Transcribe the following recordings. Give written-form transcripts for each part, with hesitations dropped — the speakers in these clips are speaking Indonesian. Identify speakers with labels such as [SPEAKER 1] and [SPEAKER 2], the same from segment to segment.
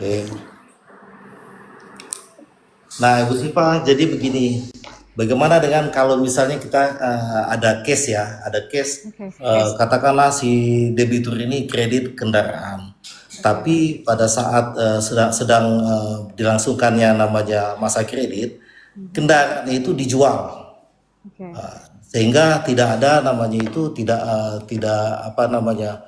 [SPEAKER 1] Oke. Nah, Ibu Sipa, jadi begini, bagaimana dengan kalau misalnya kita ada case ya, ada case
[SPEAKER 2] Oke,
[SPEAKER 1] katakanlah si debitur ini kredit kendaraan,
[SPEAKER 2] oke,
[SPEAKER 1] tapi pada saat sedang dilangsungkannya namanya masa kredit,
[SPEAKER 2] mhm,
[SPEAKER 1] kendaraan itu dijual,
[SPEAKER 2] oke.
[SPEAKER 1] sehingga tidak ada namanya itu tidak apa namanya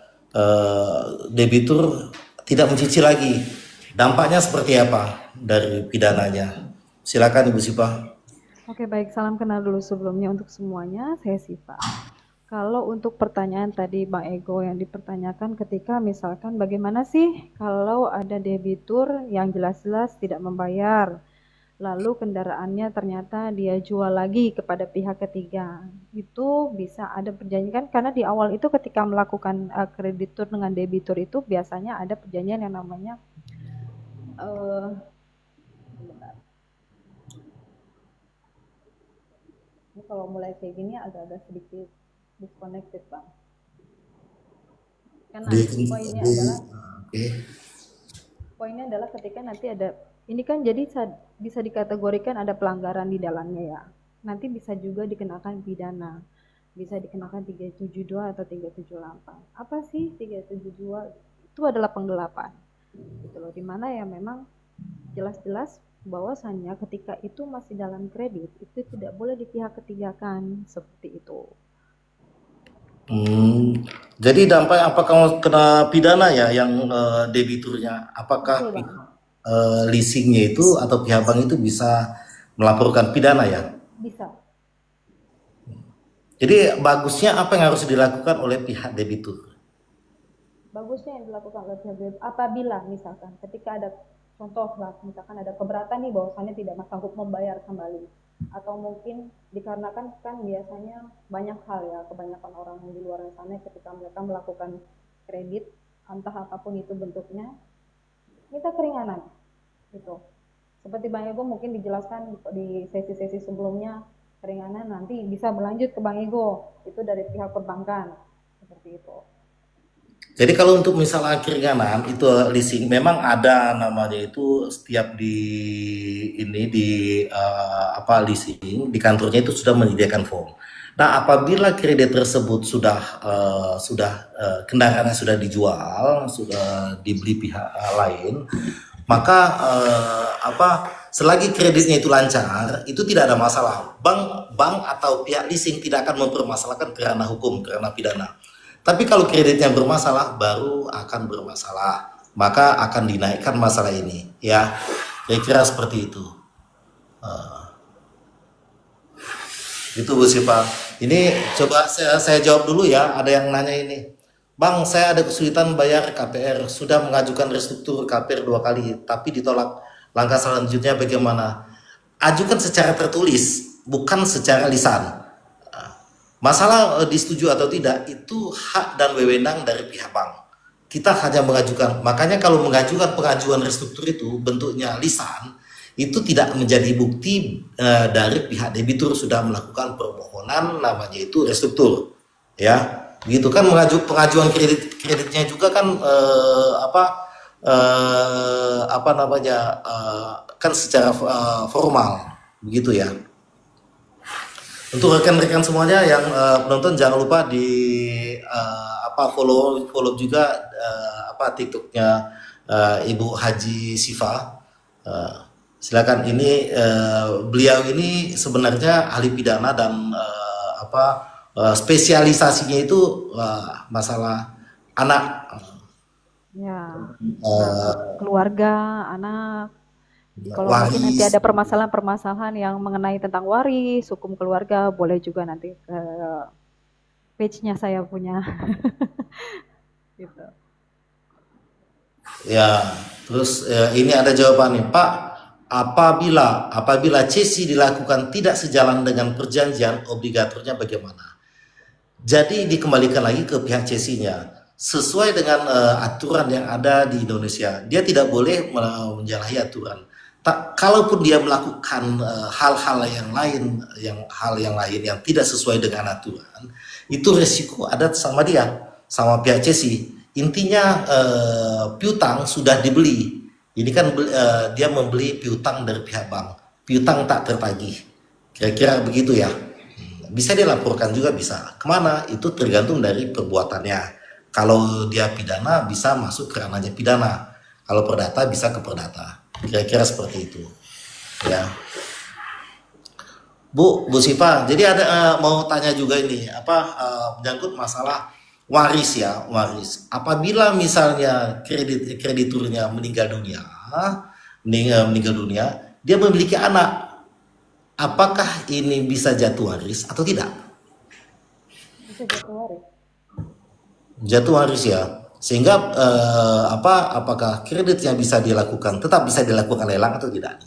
[SPEAKER 1] debitur tidak mencicil lagi. Dampaknya seperti apa dari pidananya? Silakan Ibu Sipa.
[SPEAKER 2] Oke, baik, salam kenal dulu sebelumnya untuk semuanya, saya Siva. Kalau untuk pertanyaan tadi Bang Ego yang dipertanyakan ketika misalkan bagaimana sih kalau ada debitur yang jelas-jelas tidak membayar, lalu kendaraannya ternyata dia jual lagi kepada pihak ketiga. Itu bisa ada perjanjian karena di awal itu ketika melakukan kreditur dengan debitur itu biasanya ada perjanjian yang namanya eh sebentar. Ini kalau mulai kayak gini agak-agak sedikit disconnected, Bang. Karena
[SPEAKER 1] Di,
[SPEAKER 2] poinnya
[SPEAKER 1] di,
[SPEAKER 2] adalah
[SPEAKER 1] oke.
[SPEAKER 2] poinnya adalah ketika nanti ada ini kan jadi bisa dikategorikan ada pelanggaran di dalamnya ya. Nanti bisa juga dikenakan pidana. Bisa dikenakan 372 atau 378. Apa sih 372? Itu adalah penggelapan. Gitu loh. Dimana ya memang jelas-jelas bahwasannya ketika itu masih dalam kredit itu tidak boleh di pihak ketiga kan seperti itu.
[SPEAKER 1] Hmm, jadi dampak apakah kena pidana ya yang debiturnya?
[SPEAKER 2] Betul,
[SPEAKER 1] Apakah
[SPEAKER 2] Bang.
[SPEAKER 1] pihak leasingnya itu atau pihak bank itu bisa melaporkan pidana ya?
[SPEAKER 2] Bisa.
[SPEAKER 1] Jadi bagusnya apa yang harus dilakukan oleh pihak debitur?
[SPEAKER 2] Bagusnya yang dilakukan oleh pihak debitur apabila misalkan ketika ada contoh lah misalkan ada keberatan nih bahwasannya tidak sanggup membayar kembali atau mungkin dikarenakan kan biasanya banyak hal ya kebanyakan orang di luar sana ketika mereka melakukan kredit entah apapun itu bentuknya minta keringanan gitu seperti Bang Ego mungkin dijelaskan di sesi-sesi sebelumnya keringanan nanti bisa berlanjut ke Bang Ego itu dari pihak perbankan seperti itu.
[SPEAKER 1] Jadi kalau untuk misalnya keringanan itu leasing memang ada namanya itu setiap di ini di apa leasing di kantornya itu sudah menyediakan form. Nah, apabila kredit tersebut sudah kendaraannya sudah dijual, sudah dibeli pihak lain, maka apa selagi kreditnya itu lancar, itu tidak ada masalah. Bank atau pihak leasing tidak akan mempermasalahkan karena hukum, karena pidana. Tapi kalau kreditnya bermasalah, baru akan bermasalah. Maka akan dinaikkan masalah ini. Ya, saya kira seperti itu. Itu Bu Sipa. Ini coba saya jawab dulu ya. Ada yang nanya ini. Bang, saya ada kesulitan bayar KPR. Sudah mengajukan restruktur KPR 2 kali, tapi ditolak. Langkah selanjutnya bagaimana? Ajukan secara tertulis, bukan secara lisan. Masalah disetujui atau tidak itu hak dan wewenang dari pihak bank. Kita hanya mengajukan. Makanya kalau mengajukan pengajuan restruktur itu bentuknya lisan, itu tidak menjadi bukti dari pihak debitur sudah melakukan permohonan namanya itu restruktur. Ya, begitu kan pengajuan kreditnya juga kan apa namanya kan secara formal begitu ya. Untuk rekan-rekan semuanya yang penonton jangan lupa di apa follow follow juga apa TikToknya Ibu Haji Sifa. Eh, Silakan ini beliau ini sebenarnya ahli pidana dan apa spesialisasinya itu masalah anak
[SPEAKER 2] Ya,
[SPEAKER 1] eh,
[SPEAKER 2] keluarga, anak. Jadi kalau mungkin nanti
[SPEAKER 1] waris.
[SPEAKER 2] ada permasalahan-permasalahan yang mengenai tentang waris, hukum keluarga, boleh juga nanti ke page-nya saya punya. Gitu.
[SPEAKER 1] Ya, terus ini ada jawabannya, Pak. Apabila cesi dilakukan tidak sejalan dengan perjanjian, obligatornya bagaimana? Jadi dikembalikan lagi ke pihak cesinya. Sesuai dengan aturan yang ada di Indonesia, dia tidak boleh menyalahi aturan. Kalaupun dia melakukan hal-hal yang lain, hal yang lain yang tidak sesuai dengan aturan, itu resiko ada sama dia, sama pihak cesi. Intinya piutang sudah dibeli, Ini kan dia membeli piutang dari pihak bank. Piutang tak tertagih. Kira-kira begitu ya. Bisa dilaporkan juga bisa. Kemana? Itu tergantung dari perbuatannya. Kalau dia pidana bisa masuk ke ranahnya pidana. Kalau perdata bisa ke perdata. Kira-kira seperti itu. Ya. Bu Siva, jadi ada mau tanya juga ini apa menyangkut masalah waris ya, waris. Apabila misalnya krediturnya meninggal dunia, meninggal dunia, dia memiliki anak, apakah ini bisa jatuh waris atau tidak?
[SPEAKER 2] Bisa jatuh waris.
[SPEAKER 1] Jatuh waris ya. Sehingga apakah kreditnya bisa dilakukan, tetap bisa dilakukan lelang atau tidak?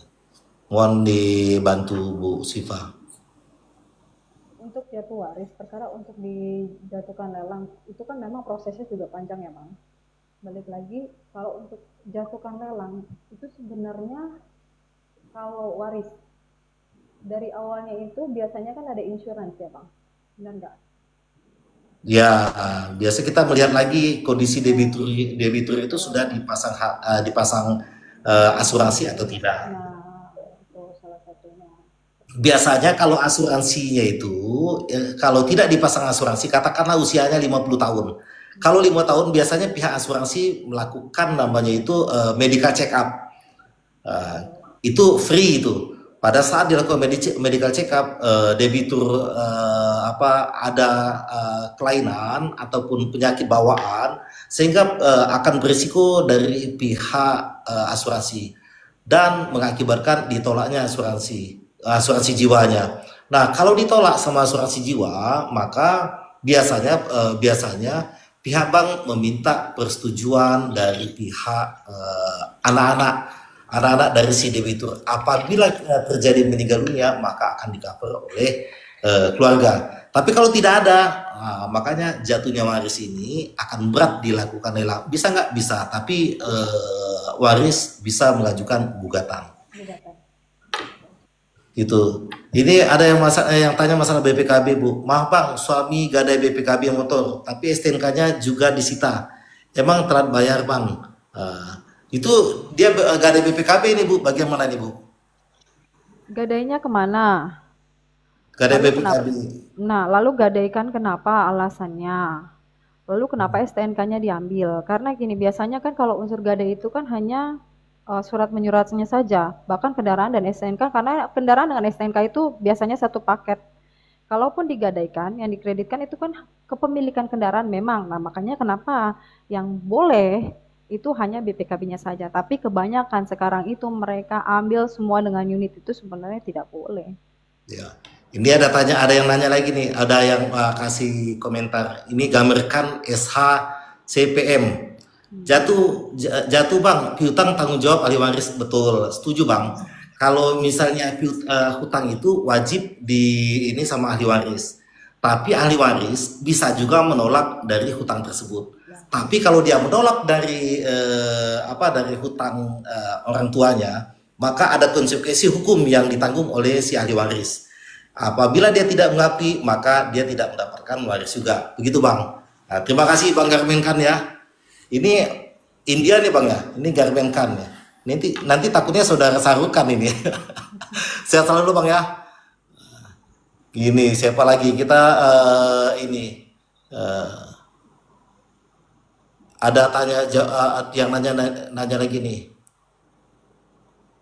[SPEAKER 1] Mohon dibantu Bu Siva.
[SPEAKER 2] Untuk jatuh waris, perkara untuk dijatuhkan lelang itu kan memang prosesnya juga panjang ya Bang. Balik lagi, kalau untuk jatuhkan lelang itu sebenarnya kalau waris dari awalnya itu biasanya kan ada insurans ya Bang, benar nggak?
[SPEAKER 1] Ya, biasa kita melihat lagi kondisi
[SPEAKER 2] Nah,
[SPEAKER 1] debitur debitur itu sudah
[SPEAKER 2] betul.
[SPEAKER 1] dipasang asuransi atau tidak.
[SPEAKER 2] Nah, itu salah satunya.
[SPEAKER 1] Biasanya kalau asuransinya itu kalau tidak dipasang asuransi katakanlah usianya 50 tahun. Kalau 5 tahun biasanya pihak asuransi melakukan namanya itu medical check up. Uh,
[SPEAKER 2] Betul.
[SPEAKER 1] itu free itu. Pada saat dilakukan medical check up, debitur ada kelainan ataupun penyakit bawaan, sehingga akan berisiko dari pihak asuransi dan mengakibatkan ditolaknya asuransi jiwanya. Nah, kalau ditolak sama asuransi jiwa, maka biasanya pihak bank meminta persetujuan dari pihak anak-anak dari si debitur. Apabila terjadi meninggal dunia, maka akan di-cover oleh keluarga. Tapi kalau tidak ada, makanya jatuhnya waris ini akan berat dilakukan lelang. Bisa nggak? Bisa, tapi waris bisa mengajukan gugatan.
[SPEAKER 2] Gugatan.
[SPEAKER 1] Gitu. Ini ada yang tanya masalah BPKB, Bu. Maaf Bang, suami gadai BPKB motor, tapi STNK-nya juga disita. Emang telat bayar Bang? Itu dia gadai BPKB ini Bu, bagaimana nih Bu?
[SPEAKER 2] Gadainya kemana?
[SPEAKER 1] Gadai
[SPEAKER 2] Lalu kenapa?
[SPEAKER 1] BPKB.
[SPEAKER 2] Nah, lalu gadaikan kenapa alasannya? Lalu kenapa STNK-nya diambil? Karena gini, biasanya kan kalau unsur gadai itu kan hanya surat menyuratnya saja, bahkan kendaraan dan STNK, karena kendaraan dengan STNK itu biasanya satu paket. Kalaupun digadaikan, yang dikreditkan itu kan kepemilikan kendaraan memang. Nah, makanya kenapa yang boleh itu hanya BPKB-nya saja. Tapi kebanyakan sekarang itu mereka ambil semua dengan unit itu sebenarnya tidak boleh.
[SPEAKER 1] Ya. Ini ada yang nanya lagi nih, ada yang kasih komentar. Ini gambarkan SH CPM. Jatuh Bang, piutang tanggung jawab ahli waris, betul. Setuju Bang. Kalau misalnya hutang itu wajib ini sama ahli waris. Tapi ahli waris bisa juga menolak dari hutang tersebut. Tapi kalau dia menolak dari hutang orang tuanya, maka ada konsekuensi hukum yang ditanggung oleh si ahli waris. Apabila dia tidak mengakui, maka dia tidak mendapatkan waris juga. Begitu Bang. Nah, terima kasih Bang Garmenkan ya. Ini India nih Bang ya. Ini Garmenkan ya. Nanti takutnya saudara Sarukan ini. Sehat selalu Bang ya. Ini siapa lagi? Kita ada yang nanya lagi nih.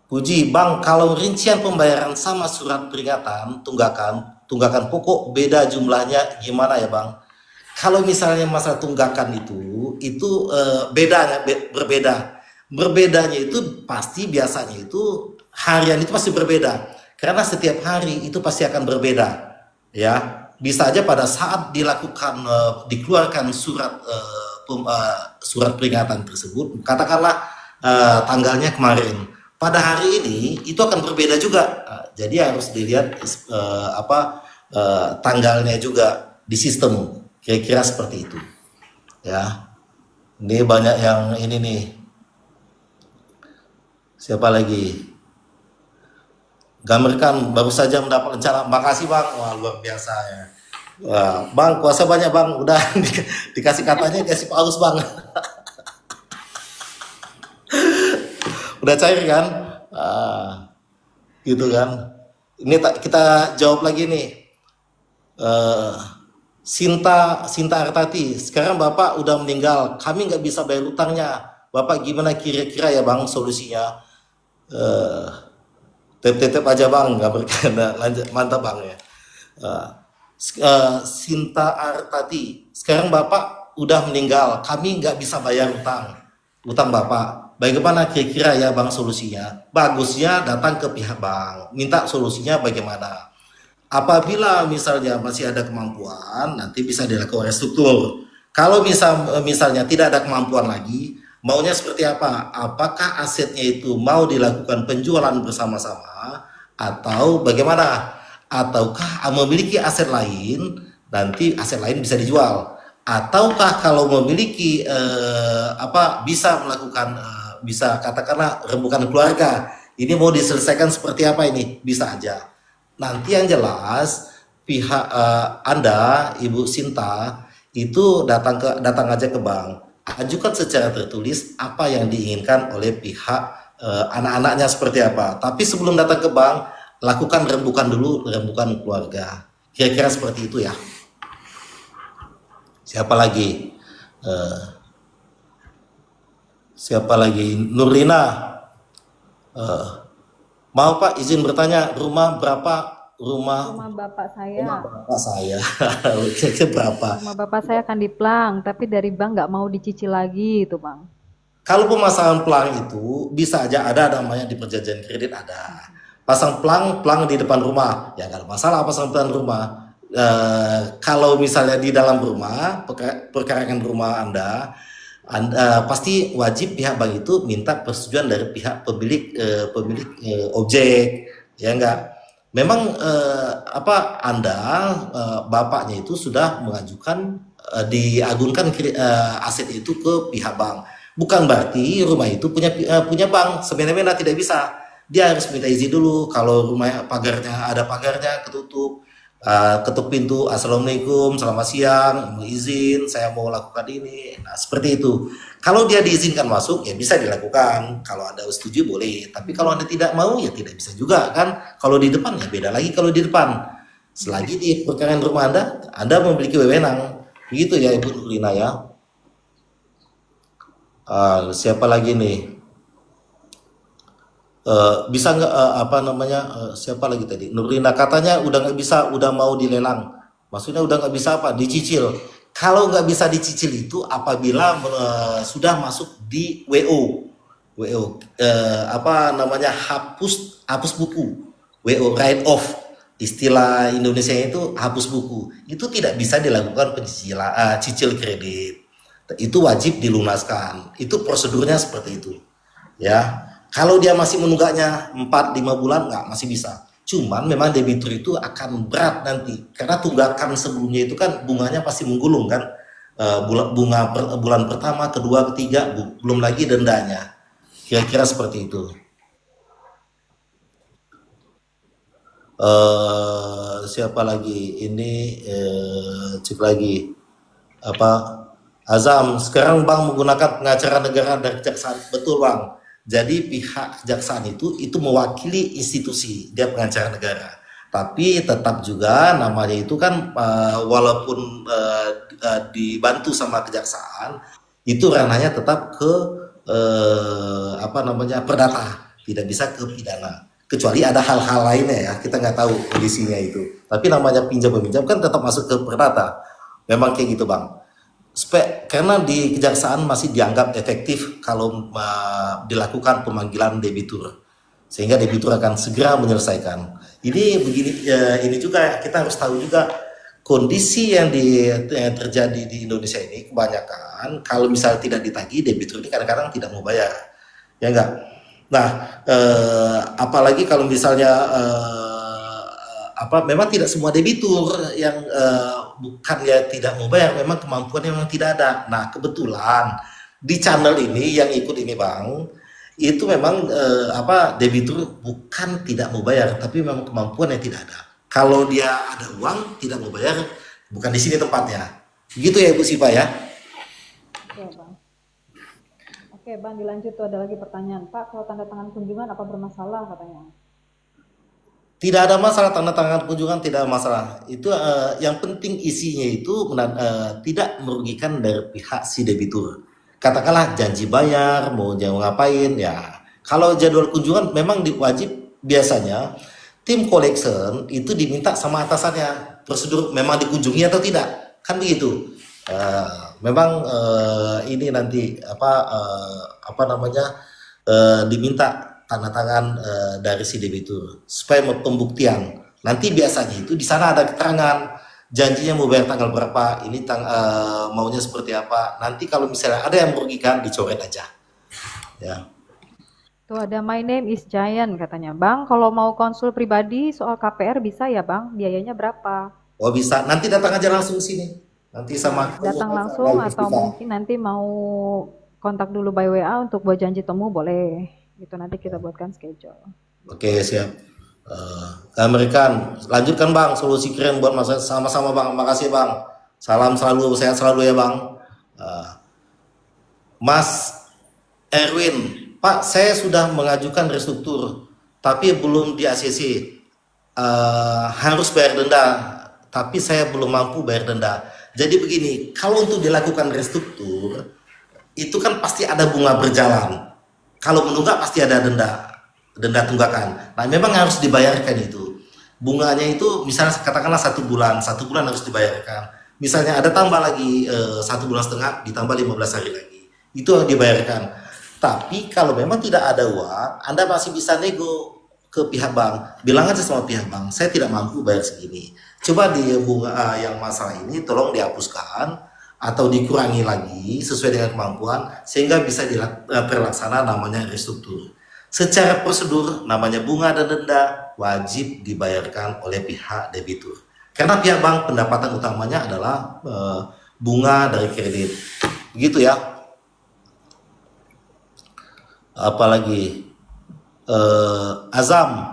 [SPEAKER 1] Puji, Bang, kalau rincian pembayaran sama surat peringatan, tunggakan pokok beda jumlahnya gimana ya Bang? Kalau misalnya masalah tunggakan itu berbeda. Berbedanya itu pasti biasanya itu harian itu pasti berbeda. Karena setiap hari itu pasti akan berbeda. Ya, bisa aja pada saat dikeluarkan surat peringatan tersebut, katakanlah tanggalnya kemarin. Pada hari ini itu akan berbeda juga. Jadi harus dilihat tanggalnya juga di sistem. Kira-kira seperti itu. Ya. Ini banyak yang ini nih. Siapa lagi? Gambarkan baru saja mendapat rencana. Makasih Bang. Wah, luar biasa ya. Wah, Bang, kuasa banyak Bang. Udah dikasih katanya kasih paus Bang. Udah cair kan? Ah, gitu kan. Ini kita jawab lagi nih. Eh, Sinta Sinta Artati, sekarang Bapak udah meninggal, kami nggak bisa bayar utangnya. Bapak gimana kira-kira ya Bang solusinya? Eh, Tetep aja Bang, nggak bercanda. Lanjut, mantap Bang ya. Eh, Sinta Artati, sekarang Bapak udah meninggal, kami nggak bisa bayar utang Bapak. Bagaimana kira-kira ya Bang solusinya? Bagusnya datang ke pihak bank, minta solusinya bagaimana. Apabila misalnya masih ada kemampuan, nanti bisa dilakukan restruktur. Kalau misalnya tidak ada kemampuan lagi, maunya seperti apa? Apakah asetnya itu mau dilakukan penjualan bersama-sama atau bagaimana? Ataukah memiliki aset lain, nanti aset lain bisa dijual? Ataukah kalau memiliki bisa melakukan bisa katakanlah rembukan keluarga, ini mau diselesaikan seperti apa ini? Bisa aja. Nanti yang jelas pihak Anda, Ibu Sinta, itu datang aja ke bank, ajukan secara tertulis apa yang diinginkan oleh pihak anak-anaknya seperti apa. Tapi sebelum datang ke bank, lakukan rembukan dulu, rembukan keluarga. Kira-kira seperti itu ya. Siapa lagi? Eh, siapa lagi? Nurina. Eh, Mau Pak izin bertanya, rumah berapa? Rumah
[SPEAKER 2] Rumah bapak saya,
[SPEAKER 1] Rumah bapak saya. Kira-kira berapa?
[SPEAKER 2] rumah bapak saya akan diplang, tapi dari bank nggak mau dicicil lagi itu bang.
[SPEAKER 1] Kalau pemasangan pelang itu bisa aja ada namanya di perjanjian kredit ada. Pasang pelang di depan rumah, ya nggak ada masalah pasang pelang rumah. Kalau misalnya di dalam rumah, perkarangan rumah Anda pasti wajib pihak bank itu minta persetujuan dari pihak pemilik objek, ya enggak. Memang Anda bapaknya itu sudah mengajukan diagunkan aset itu ke pihak bank. Bukan berarti rumah itu punya bank. Sebenarnya tidak bisa. Dia harus minta izin dulu. Kalau rumah ada pagarnya ketutup, ketuk pintu, assalamualaikum, selamat siang, mau izin, saya mau lakukan ini. Nah seperti itu. Kalau dia diizinkan masuk, ya bisa dilakukan. Kalau Anda setuju boleh. Tapi kalau Anda tidak mau, ya tidak bisa juga kan. Kalau di depan ya beda lagi kalau di depan. Selagi di perkara rumah Anda memiliki wewenang. Begitu ya Ibu Nurina ya. Siapa lagi nih? Bisa nggak siapa lagi tadi? Nurina katanya udah nggak bisa, udah mau dilelang. Maksudnya udah nggak bisa apa? Dicicil. Kalau nggak bisa dicicil itu apabila sudah masuk di WO, hapus buku, WO write off. Istilah Indonesia itu hapus buku. Itu tidak bisa dilakukan pencicilan, cicil kredit. Itu wajib dilunaskan. Itu prosedurnya seperti itu. Ya, kalau dia masih menunggaknya 4-5 bulan nggak masih bisa. Cuman memang debitur itu akan berat nanti karena tunggakan sebelumnya itu kan bunganya pasti menggulung kan. Bulan pertama, kedua, ketiga, belum lagi dendanya. Kira-kira seperti itu. Siapa lagi? Ini cek lagi apa? Azam, sekarang Bang menggunakan pengacara negara dari kejaksaan. Betul Bang. Jadi pihak kejaksaan itu mewakili institusi, dia pengacara negara. Tapi tetap juga namanya itu kan walaupun dibantu sama kejaksaan, itu ranahnya tetap ke perdata, tidak bisa ke pidana. Kecuali ada hal-hal lainnya ya, kita nggak tahu kondisinya itu. Tapi namanya pinjam meminjam kan tetap masuk ke perdata. Memang kayak gitu Bang. Karena di kejaksaan masih dianggap efektif kalau dilakukan pemanggilan debitur, sehingga debitur akan segera menyelesaikan. Ini begini, ini juga kita harus tahu juga kondisi yang terjadi di Indonesia ini kebanyakan kalau misalnya tidak ditagih debitur ini kadang-kadang tidak mau bayar, ya enggak. Nah, apalagi kalau misalnya memang tidak semua debitur yang bukan ya tidak mau bayar, memang kemampuannya memang tidak ada. Nah kebetulan di channel ini yang ikut ini Bang, itu memang debitur bukan tidak mau bayar, tapi memang kemampuan yang tidak ada. Kalau dia ada uang tidak mau bayar, bukan di sini tempatnya. Begitu ya Ibu Sipa ya.
[SPEAKER 2] Ya bang. Oke, Bang, dilanjut tuh ada lagi pertanyaan. Pak, kalau tanda tangan kunjungan apa bermasalah katanya?
[SPEAKER 1] Tidak ada masalah tanda tangan kunjungan, tidak ada masalah. Itu yang penting isinya itu tidak merugikan dari pihak si debitur. Katakanlah janji bayar, mau jangan ngapain ya. Kalau jadwal kunjungan memang wajib biasanya tim collection itu diminta sama atasannya prosedur memang dikunjungi atau tidak, kan begitu. Memang ini nanti apa namanya diminta tanda tangan dari si debitur supaya pembuktian. Nanti biasanya itu di sana ada keterangan janjinya mau bayar tanggal berapa, ini maunya seperti apa. Nanti kalau misalnya ada yang merugikan dicoret aja. Ya.
[SPEAKER 2] Tuh ada my name is Giant katanya. Bang, kalau mau konsul pribadi soal KPR bisa ya, Bang? Biayanya berapa?
[SPEAKER 1] Oh bisa, nanti datang aja langsung sini. Nanti
[SPEAKER 2] Nah,
[SPEAKER 1] sama
[SPEAKER 2] datang langsung atau mungkin nanti mau kontak dulu by WA untuk buat janji temu boleh. Gitu nanti kita buatkan schedule.
[SPEAKER 1] Oke siap. Amerikan, lanjutkan bang, solusi keren buat masa sama-sama bang. Makasih bang. Salam selalu, sehat selalu ya bang. Uh, Mas Erwin, Pak, saya sudah mengajukan restruktur, tapi belum di ACC. Harus bayar denda, tapi saya belum mampu bayar denda. Jadi begini, kalau untuk dilakukan restruktur, itu kan pasti ada bunga berjalan. Kalau menunggak pasti ada denda tunggakan. Nah, memang harus dibayarkan itu. Bunganya itu misalnya katakanlah 1 bulan harus dibayarkan. Misalnya ada tambah lagi 1,5 bulan, ditambah 15 hari lagi. Itu dibayarkan. Tapi kalau memang tidak ada uang, Anda masih bisa nego ke pihak bank. Bilang aja sama pihak bank, saya tidak mampu bayar segini. Coba di bunga yang masalah ini tolong dihapuskan atau dikurangi lagi sesuai dengan kemampuan sehingga bisa terlaksana namanya restruktur. Secara prosedur namanya bunga dan denda wajib dibayarkan oleh pihak debitur. Karena pihak bank pendapatan utamanya adalah bunga dari kredit. Begitu ya. Apalagi Azam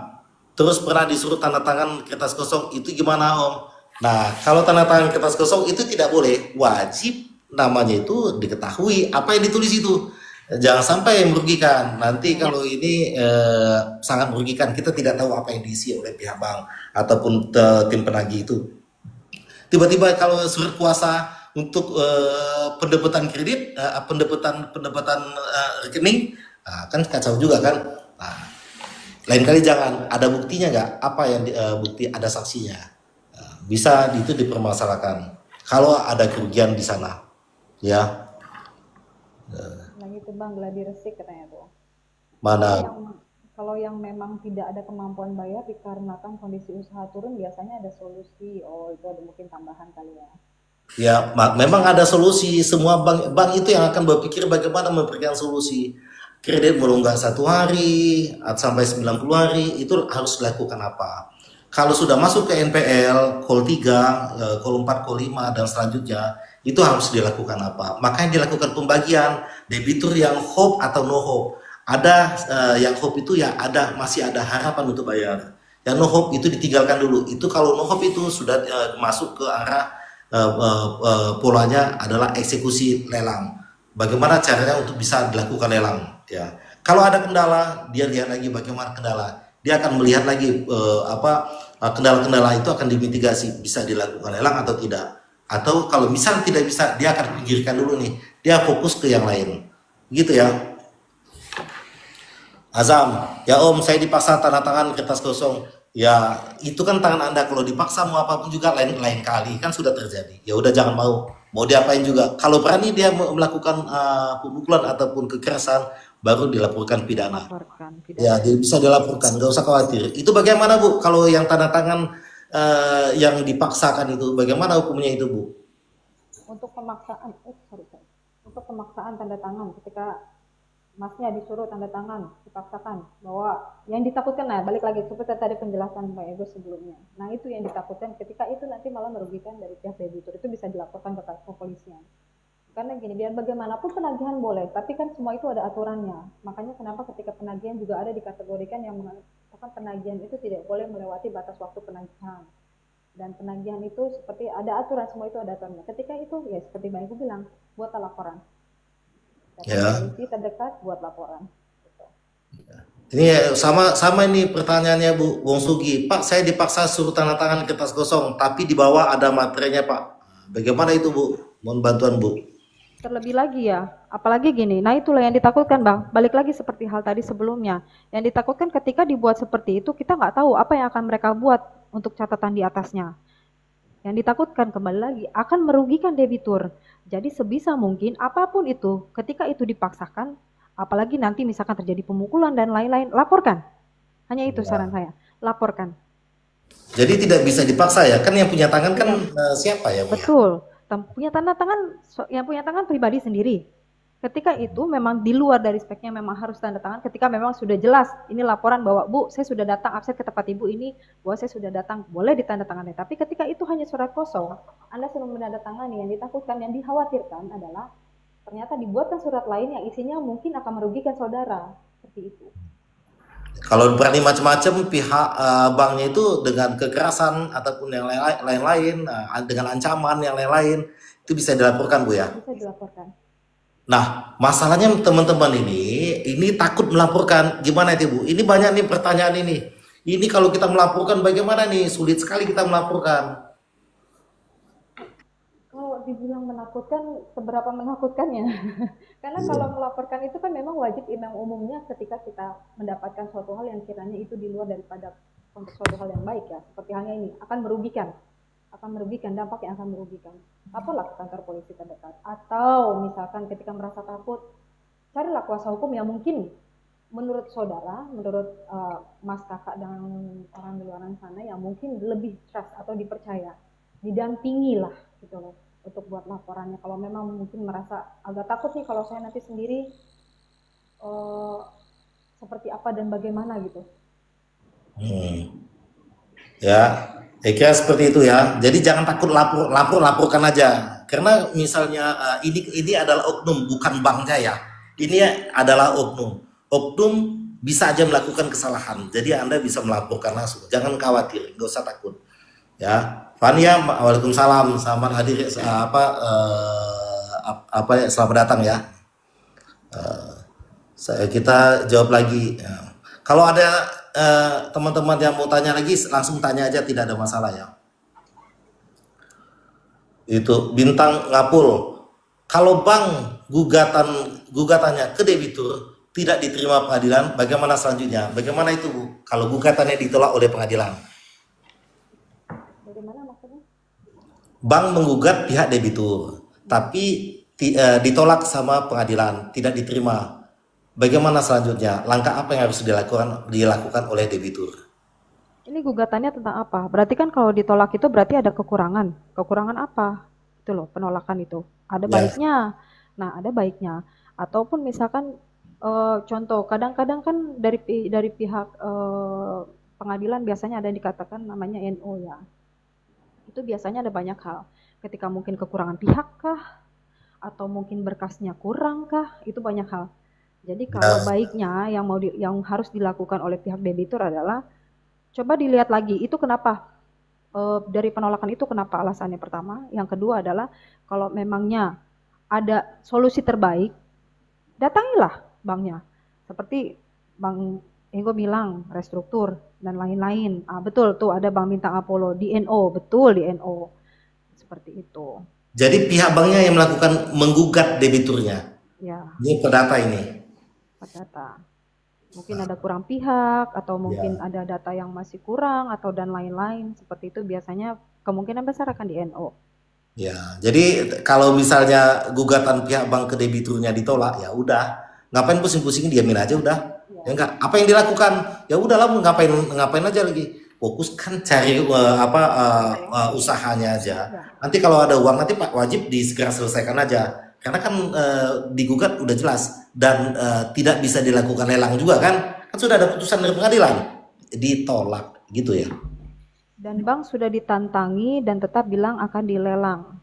[SPEAKER 1] terus pernah disuruh tanda tangan kertas kosong itu gimana om? Nah kalau tanda tangan kertas kosong itu tidak boleh, wajib namanya itu diketahui apa yang ditulis itu, jangan sampai merugikan. Nanti kalau ini sangat merugikan, kita tidak tahu apa yang diisi oleh pihak bank ataupun tim penagih itu. Tiba-tiba kalau surat kuasa untuk pendebetan kredit, pendebetan rekening, kan kacau juga kan. Nah, lain kali jangan ada buktinya nggak? Apa yang bukti ada saksinya? Bisa itu dipermasalahkan. Kalau ada kerugian di sana, ya.
[SPEAKER 2] Nah gitu Bang, gladi resik katanya tuh.
[SPEAKER 1] Mana?
[SPEAKER 2] Kalau yang memang tidak ada kemampuan bayar dikarenakan kondisi usaha turun biasanya ada solusi. Oh itu ada mungkin tambahan kali ya.
[SPEAKER 1] Ya, memang ada solusi. Semua bank itu yang akan berpikir bagaimana memberikan solusi. Kredit melunggak 1 hari sampai 90 hari itu harus dilakukan apa? Kalau sudah masuk ke NPL, call 3, call 4, call 5 dan selanjutnya itu harus dilakukan apa? Makanya dilakukan pembagian debitur yang hope atau no hope. Ada yang hope itu ya masih ada harapan untuk bayar. Yang no hope itu ditinggalkan dulu. Itu kalau no hope itu sudah masuk ke arah polanya adalah eksekusi lelang. Bagaimana caranya untuk bisa dilakukan lelang? Ya, kalau ada kendala, dia lihat lagi bagaimana kendala. Dia akan melihat lagi kendala-kendala itu akan dimitigasi, bisa dilakukan lelang atau tidak. Atau kalau misal tidak bisa, dia akan pinggirkan dulu nih. Dia fokus ke yang lain. Gitu ya. Azam, ya om saya dipaksa tanda tangan kertas kosong. Ya itu kan tangan anda, kalau dipaksa mau apapun juga lain kali kan sudah terjadi. Ya udah jangan mau diapain juga. Kalau berani dia melakukan pemukulan ataupun kekerasan baru dilaporkan pidana. Ya dia bisa dilaporkan, nggak usah khawatir. Itu bagaimana bu? Kalau yang tanda tangan yang dipaksakan itu bagaimana hukumnya itu bu?
[SPEAKER 2] Untuk pemaksaan, untuk pemaksaan tanda tangan ketika masnya disuruh tanda tangan, dipaksakan bahwa yang ditakutkan, nah balik lagi seperti tadi penjelasan Pak Ego sebelumnya. Nah itu yang ditakutkan ketika itu nanti malah merugikan dari pihak debitur, itu bisa dilaporkan ke kepolisian. Karena gini, biar bagaimanapun penagihan boleh, tapi kan semua itu ada aturannya. Makanya kenapa ketika penagihan juga ada dikategorikan yang mengatakan penagihan itu tidak boleh melewati batas waktu penagihan. Dan penagihan itu seperti ada aturan, semua itu ada aturannya. Ketika itu ya seperti Bang Ibu bilang, buatlah laporan. datang
[SPEAKER 1] Ya.
[SPEAKER 2] polisi terdekat buat laporan. Gitu.
[SPEAKER 1] Ini sama sama ini pertanyaannya Bu Wong Sugi. Pak, saya dipaksa suruh tanda tangan kertas kosong, tapi di bawah ada materinya Pak. Bagaimana itu Bu? Mohon bantuan Bu.
[SPEAKER 2] Terlebih lagi ya, apalagi gini, nah itulah yang ditakutkan Bang, balik lagi seperti hal tadi sebelumnya, yang ditakutkan ketika dibuat seperti itu, kita nggak tahu apa yang akan mereka buat untuk catatan di atasnya. Yang ditakutkan kembali lagi, akan merugikan debitur. Jadi sebisa mungkin, apapun itu, ketika itu dipaksakan, apalagi nanti misalkan terjadi pemukulan dan lain-lain, laporkan. Hanya itu saran saya, laporkan.
[SPEAKER 1] Jadi tidak bisa dipaksa ya. Kan yang punya tangan kan
[SPEAKER 2] Tidak,
[SPEAKER 1] siapa ya Bu ya?
[SPEAKER 2] betul, punya tanda tangan, yang punya tangan pribadi sendiri. Ketika itu memang di luar dari speknya memang harus tanda tangan ketika memang sudah jelas ini laporan bahwa Bu saya sudah datang absen ke tempat Ibu ini bahwa saya sudah datang boleh ditandatangani. Tapi ketika itu hanya surat kosong, Anda sudah menandatangani yang ditakutkan yang dikhawatirkan adalah ternyata dibuatkan surat lain yang isinya mungkin akan merugikan saudara seperti itu.
[SPEAKER 1] Kalau berani macam-macam pihak banknya itu dengan kekerasan ataupun yang lain-lain, dengan ancaman yang lain-lain itu bisa dilaporkan Bu ya.
[SPEAKER 2] Bisa dilaporkan.
[SPEAKER 1] Nah, masalahnya teman-teman ini takut melaporkan. Gimana itu Bu? Ini banyak nih pertanyaan ini. Ini kalau kita melaporkan bagaimana nih? Sulit sekali kita melaporkan.
[SPEAKER 2] Kalau dibilang menakutkan, seberapa menakutkannya? Karena kalau melaporkan itu kan memang wajib imam umumnya ketika kita mendapatkan suatu hal yang kiranya itu di luar daripada konteks suatu hal yang baik ya. Seperti halnya ini, akan merugikan, dampak yang akan merugikan. Apalah ke kantor polisi terdekat. Atau misalkan ketika merasa takut, carilah kuasa hukum yang mungkin menurut saudara, menurut mas kakak dan orang di luar sana yang mungkin lebih trust atau dipercaya, didampingi lah gitu loh untuk buat laporannya. Kalau memang mungkin merasa agak takut nih kalau saya nanti sendiri eh, seperti apa dan bagaimana gitu.
[SPEAKER 1] Hmm. Ya, saya kira seperti itu ya. Jadi jangan takut laporkan aja. Karena misalnya ini adalah oknum bukan banknya ya. Ini adalah oknum. Oknum bisa aja melakukan kesalahan. Jadi Anda bisa melaporkan langsung. Jangan khawatir, nggak usah takut. Ya, Fania, waalaikumsalam. Selamat hadir apa ya, selamat datang ya. Kita jawab lagi. Ya. Kalau ada teman-teman yang mau tanya lagi, langsung tanya aja, tidak ada masalah ya. Itu Bintang Ngapul. Kalau bank gugatannya ke debitur tidak diterima pengadilan, bagaimana selanjutnya? Bagaimana itu Bu? Kalau gugatannya ditolak oleh pengadilan,
[SPEAKER 2] Bagaimana maksudnya?
[SPEAKER 1] bank menggugat pihak debitur, tapi ditolak sama pengadilan, tidak diterima. Bagaimana selanjutnya? Langkah apa yang harus dilakukan oleh debitur?
[SPEAKER 2] Ini gugatannya tentang apa? Berarti kan kalau ditolak itu berarti ada kekurangan. Kekurangan apa? Itu loh, penolakan itu. Ada
[SPEAKER 1] Ya,
[SPEAKER 2] baiknya. Nah, ada baiknya. Ataupun misalkan contoh, kadang-kadang kan dari pihak pengadilan biasanya ada yang dikatakan namanya NO ya. Itu biasanya ada banyak hal. Ketika mungkin kekurangan pihak kah, atau mungkin berkasnya kurang kah, itu banyak hal. Jadi kalau
[SPEAKER 1] ya,
[SPEAKER 2] baiknya yang harus dilakukan oleh pihak debitur adalah coba dilihat lagi itu kenapa dari penolakan itu kenapa alasannya pertama. Yang kedua adalah kalau memangnya ada solusi terbaik, datangilah banknya. Seperti Bang Ego bilang restruktur dan lain-lain. Ah, betul tuh ada Bank Bintang Apollo di NO, betul di NO. Seperti itu.
[SPEAKER 1] jadi pihak banknya yang melakukan menggugat debiturnya.
[SPEAKER 2] Ya,
[SPEAKER 1] Ini perdata ini.
[SPEAKER 2] data. Mungkin ada kurang pihak atau mungkin
[SPEAKER 1] Ya.
[SPEAKER 2] ada data yang masih kurang atau dan lain-lain. Seperti itu biasanya kemungkinan besar akan di NO.
[SPEAKER 1] Ya, jadi kalau misalnya gugatan pihak bank ke debiturnya ditolak, ya udah, ngapain pusing-pusing, diamin aja udah.
[SPEAKER 2] Ya,
[SPEAKER 1] Ya enggak, apa yang dilakukan? Ya udahlah, ngapain ngapain aja lagi. Fokus kan cari usahanya aja.
[SPEAKER 2] ya.
[SPEAKER 1] Nanti kalau ada uang nanti Pak wajib disegera selesaikan aja. Karena kan digugat udah jelas dan tidak bisa dilakukan lelang juga kan? Kan sudah ada putusan dari pengadilan. Ditolak gitu ya.
[SPEAKER 2] Dan bank sudah ditantangi dan tetap bilang akan dilelang.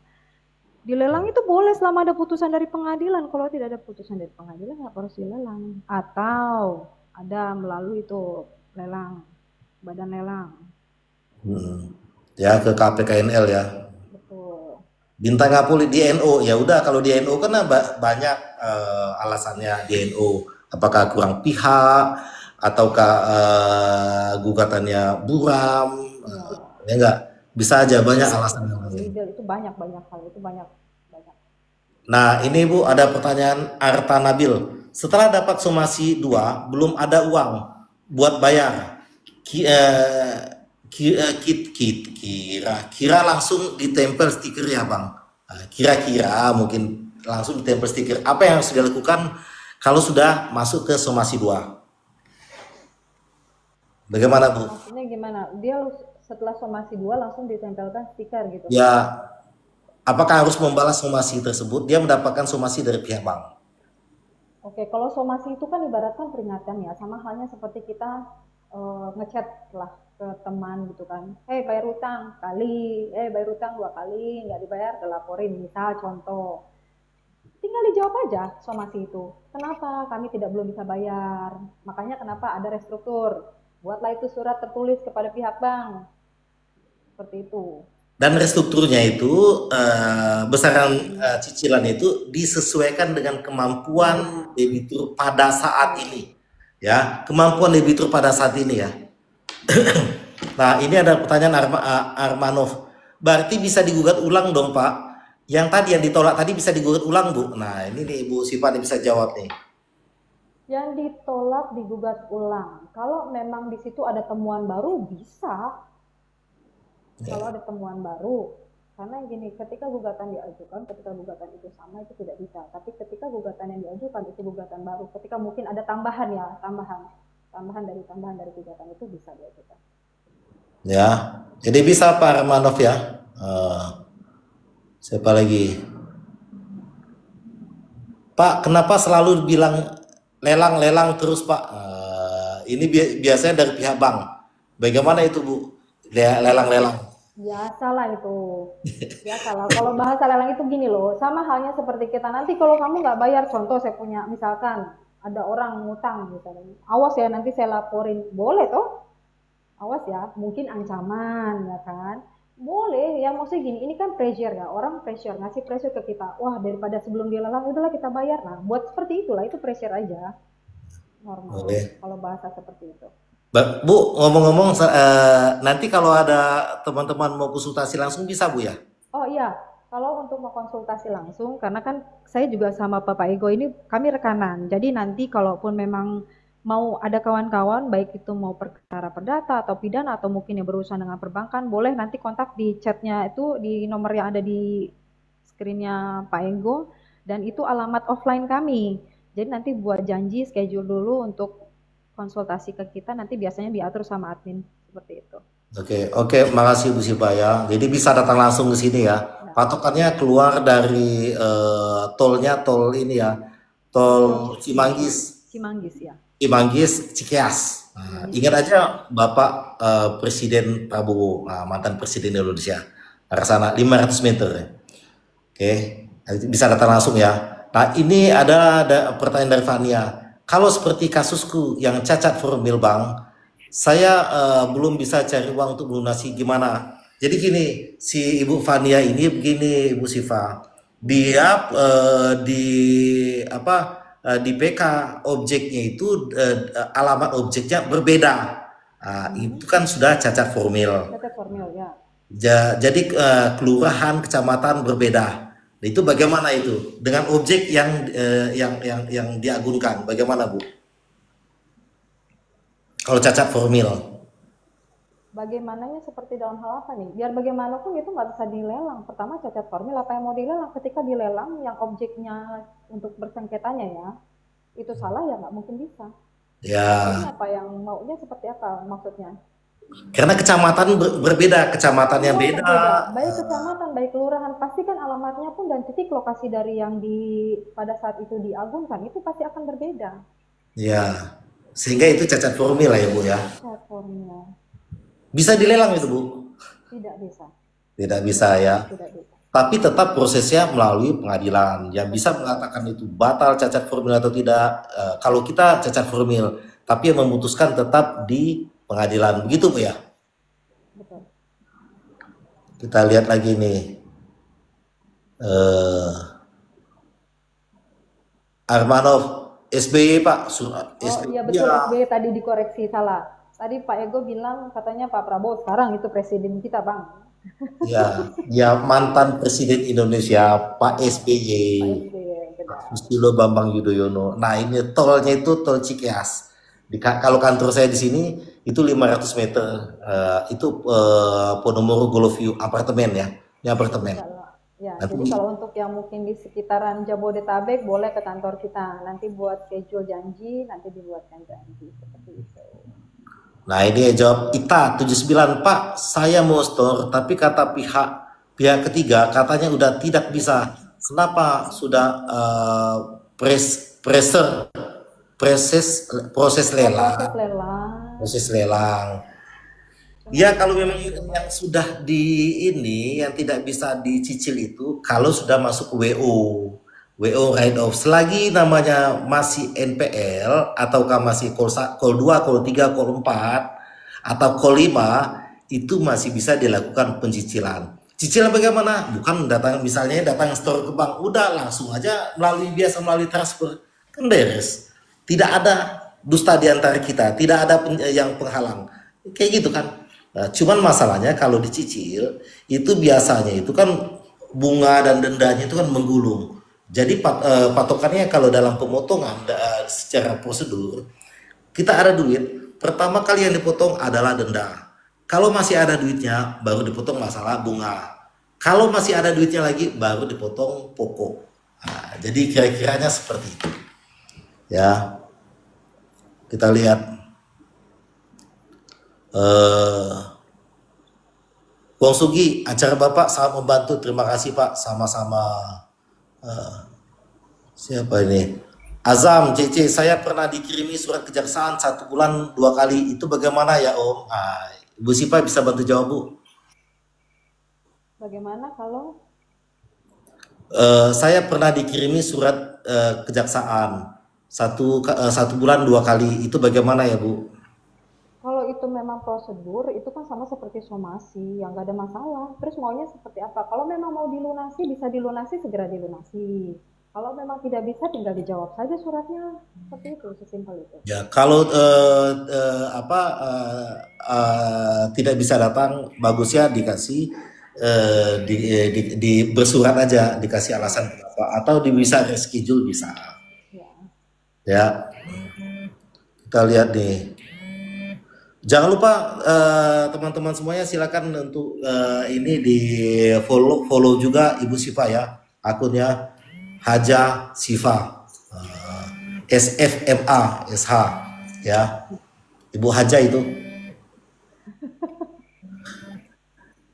[SPEAKER 2] Dilelang itu boleh selama ada putusan dari pengadilan. Kalau tidak ada putusan dari pengadilan, nggak harus dilelang. Atau ada melalui itu lelang, badan lelang.
[SPEAKER 1] Hmm. Ya ke KPKNL ya.
[SPEAKER 2] Betul.
[SPEAKER 1] Bintang Kapolri di NO, ya udah kalau di NO kan banyak alasannya di NO. Apakah kurang pihak ataukah gugatannya buram?
[SPEAKER 2] Iya.
[SPEAKER 1] Ya enggak, bisa aja banyak alasan yang
[SPEAKER 2] Iya,
[SPEAKER 1] lain.
[SPEAKER 2] legal itu banyak banyak hal itu banyak banyak.
[SPEAKER 1] Nah, ini Bu ada pertanyaan Arta Nabil. Setelah dapat somasi 2, belum ada uang buat bayar. Kira-kira langsung ditempel stiker ya Bang. Nah, kira-kira mungkin langsung ditempel stiker. Apa yang harus dilakukan kalau sudah masuk ke somasi 2? Bagaimana Bu?
[SPEAKER 2] Maksudnya gimana? Dia setelah somasi 2 langsung ditempelkan stiker gitu.
[SPEAKER 1] Ya, apakah harus membalas somasi tersebut? Dia mendapatkan somasi dari pihak bank.
[SPEAKER 2] Oke, kalau somasi itu kan ibaratkan peringatan ya, sama halnya seperti kita ngechat lah ke teman gitu kan. Bayar utang kali, bayar utang 2 kali, nggak dibayar, laporin. Misal contoh, tinggal dijawab aja somasi itu. Kenapa kami tidak belum bisa bayar? Makanya kenapa ada restruktur. Buatlah itu surat tertulis kepada pihak bank. Seperti itu.
[SPEAKER 1] Dan restrukturnya itu besaran cicilan itu disesuaikan dengan kemampuan debitur pada saat ini, ya, kemampuan debitur pada saat ini ya. Nah, ini ada pertanyaan Armanov. Berarti bisa digugat ulang dong Pak? Yang tadi yang ditolak tadi bisa digugat ulang Bu? Nah ini nih Bu Siva bisa jawab nih.
[SPEAKER 2] Yang ditolak digugat ulang. Kalau memang di situ ada temuan baru bisa. Kalau ada temuan baru, karena gini, ketika gugatan diajukan, ketika gugatan itu sama itu tidak bisa. Tapi ketika gugatan yang diajukan itu gugatan baru, ketika mungkin ada tambahan ya, tambahan dari gugatan itu bisa diajukan.
[SPEAKER 1] Ya, jadi bisa Pak Armanov ya. Siapa lagi? Pak, kenapa selalu bilang lelang-lelang terus Pak? Ini biasanya dari pihak bank. Bagaimana itu Bu? Lelang-lelang.
[SPEAKER 2] Biasalah itu. Biasalah. Kalau bahasa lelang itu gini loh, sama halnya seperti kita nanti kalau kamu nggak bayar, contoh saya punya, misalkan ada orang ngutang misalnya, awas ya nanti saya laporin, boleh toh? Awas ya, mungkin ancaman ya kan. Boleh, yang maksudnya gini, ini kan pressure ya, orang pressure, ngasih pressure ke kita. Wah, daripada sebelum dia lelang, udahlah kita bayar. Nah, buat seperti itulah, itu pressure aja. Normal,
[SPEAKER 1] Boleh.
[SPEAKER 2] kalau bahasa seperti itu.
[SPEAKER 1] Bu, ngomong-ngomong, nanti kalau ada teman-teman mau konsultasi langsung bisa Bu ya?
[SPEAKER 2] Oh iya, kalau untuk mau konsultasi langsung, karena kan saya juga sama Bapak Ego ini, kami rekanan. Jadi nanti kalaupun memang mau ada kawan-kawan, baik itu mau perkara perdata atau pidana atau mungkin yang berurusan dengan perbankan, boleh nanti kontak di chatnya itu di nomor yang ada di screennya Pak Ego, dan itu alamat offline kami. Jadi nanti buat janji schedule dulu untuk konsultasi ke kita, nanti biasanya diatur sama admin seperti itu.
[SPEAKER 1] Oke, makasih Bu Sipa ya. Jadi bisa datang langsung ke sini ya.
[SPEAKER 2] Nah,
[SPEAKER 1] Patokannya keluar dari tolnya, tol ini ya, tol Cimanggis,
[SPEAKER 2] Cimanggis ya.
[SPEAKER 1] Cimanggis, Cikeas. Nah, ingat aja Bapak Presiden Prabowo, mantan Presiden Indonesia, arah sana 500 meter. Ya. Oke, bisa datang langsung ya. Nah, ini ada pertanyaan dari Fania. Kalau seperti kasusku yang cacat formil Bang, saya belum bisa cari uang untuk melunasi gimana. Jadi gini, si Ibu Fania ini begini Ibu Siva, dia di apa di PK objeknya itu alamat objeknya berbeda. Itu kan sudah cacat formil.
[SPEAKER 2] Cacat formil ya.
[SPEAKER 1] Jadi kelurahan, kecamatan berbeda. Nah, itu bagaimana itu dengan objek yang diagunkan? Bagaimana Bu? Kalau cacat formil?
[SPEAKER 2] Bagaimananya seperti dalam hal apa nih? Biar bagaimanapun itu nggak bisa dilelang. Pertama cacat formil, apa yang mau dilelang? Ketika dilelang yang objeknya untuk bersengketanya ya, itu salah ya nggak mungkin bisa. Ini
[SPEAKER 1] Ya,
[SPEAKER 2] apa yang maunya seperti apa maksudnya?
[SPEAKER 1] karena kecamatan berbeda, kecamatan yang
[SPEAKER 2] Iya
[SPEAKER 1] beda.
[SPEAKER 2] berbeda. Baik kecamatan, baik kelurahan, pasti kan alamatnya pun dan titik lokasi dari yang di pada saat itu diagunkan itu pasti akan berbeda.
[SPEAKER 1] Ya, sehingga itu cacat formil lah ya Bu ya.
[SPEAKER 2] Cacat formil
[SPEAKER 1] Bisa dilelang itu Bu?
[SPEAKER 2] tidak bisa,
[SPEAKER 1] Tidak bisa ya.
[SPEAKER 2] tidak bisa.
[SPEAKER 1] Tapi tetap prosesnya melalui pengadilan. Yang bisa mengatakan itu batal cacat formil atau tidak. Kalau kita cacat formil, tapi yang memutuskan tetap di pengadilan. Begitu Bu ya.
[SPEAKER 2] Betul.
[SPEAKER 1] Kita lihat lagi nih. eh, Armanov SBY Pak,
[SPEAKER 2] Oh
[SPEAKER 1] SBY
[SPEAKER 2] iya
[SPEAKER 1] ya,
[SPEAKER 2] betul, SBY tadi dikoreksi salah. Tadi Pak Ego bilang katanya Pak Prabowo sekarang itu presiden kita Bang.
[SPEAKER 1] ya, ya mantan Presiden Indonesia Pak
[SPEAKER 2] Ya,
[SPEAKER 1] SBY,
[SPEAKER 2] Pak SBY
[SPEAKER 1] Pak
[SPEAKER 2] benar.
[SPEAKER 1] Susilo Bambang Yudhoyono. Nah ini tolnya itu tol Cikeas. Kalau kantor saya di sini itu 500 meter, itu Podomoro Goloview apartemen ya, ini apartemen.
[SPEAKER 2] Kalau ya,
[SPEAKER 1] Nanti
[SPEAKER 2] jadi kalau untuk yang mungkin di sekitaran Jabodetabek boleh ke kantor kita. Nanti buat schedule janji, nanti dibuatkan janji seperti itu.
[SPEAKER 1] Nah ini jawab Ita 79 Pak, saya mau store tapi kata pihak pihak ketiga katanya udah tidak bisa. Kenapa sudah proses
[SPEAKER 2] Oh proses
[SPEAKER 1] lelang,
[SPEAKER 2] lelang.
[SPEAKER 1] proses lelang. Ya
[SPEAKER 2] Cuman
[SPEAKER 1] kalau memang
[SPEAKER 2] gitu
[SPEAKER 1] yang
[SPEAKER 2] Bang.
[SPEAKER 1] sudah di ini yang tidak bisa dicicil itu kalau sudah masuk WO. WO write off selagi namanya masih NPL ataukah masih call 2, call 3, call 4 atau call 5 itu masih bisa dilakukan pencicilan. Cicilan bagaimana? Bukan datang misalnya datang store ke bank, udah langsung aja melalui transfer. Kan beres. Tidak ada dusta di antara kita, tidak ada yang penghalang. Kayak gitu kan. Nah, cuman masalahnya kalau dicicil itu biasanya itu kan bunga dan dendanya itu kan menggulung. Jadi patokannya kalau dalam pemotongan secara prosedur kita ada duit, pertama kali yang dipotong adalah denda. Kalau masih ada duitnya baru dipotong masalah bunga. Kalau masih ada duitnya lagi baru dipotong pokok. Nah, jadi kira-kiranya seperti itu. Ya, kita lihat eh Bang Sugi, acara Bapak sangat membantu. Terima kasih Pak. Sama-sama. Siapa ini? Azam, CC, saya pernah dikirimi surat kejaksaan 1 bulan 2 kali. Itu bagaimana ya Om? Ibu Sipa bisa bantu jawab Bu?
[SPEAKER 2] Bagaimana kalau
[SPEAKER 1] Saya pernah dikirimi surat kejaksaan 1 bulan 2 kali. Itu bagaimana ya Bu?
[SPEAKER 2] kalau itu memang prosedur, itu kan sama seperti somasi, yang nggak ada masalah. Terus maunya seperti apa? Kalau memang mau dilunasi, bisa dilunasi, segera dilunasi. Kalau memang tidak bisa, tinggal dijawab saja suratnya. Seperti itu, sesimpel itu.
[SPEAKER 1] Ya, kalau tidak bisa datang, bagusnya dikasih di bersurat aja, dikasih alasan
[SPEAKER 2] Ya,
[SPEAKER 1] kenapa, atau bisa reschedule bisa.
[SPEAKER 2] ya.
[SPEAKER 1] Ya, kita lihat nih. Jangan lupa teman-teman semuanya silakan untuk ini di follow follow juga Ibu Siva ya akunnya Haja Siva SFMA SH ya Ibu Haja itu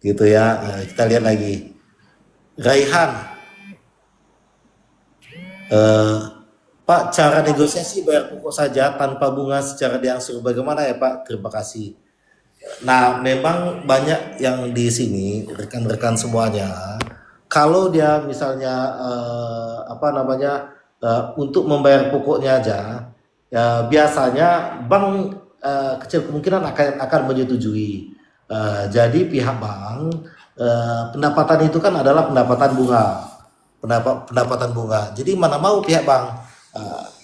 [SPEAKER 1] gitu ya. Kita lihat lagi Raihan eh, Pak cara
[SPEAKER 2] Ya,
[SPEAKER 1] negosiasi bayar pokok saja tanpa bunga secara diangsur bagaimana ya Pak? Terima kasih. Nah, memang banyak yang di sini rekan-rekan semuanya. Kalau dia misalnya apa namanya untuk membayar pokoknya aja, ya biasanya bank kecil kemungkinan akan menyetujui. Jadi pihak bank pendapatan itu kan adalah pendapatan bunga, pendapatan bunga. Jadi mana mau pihak bank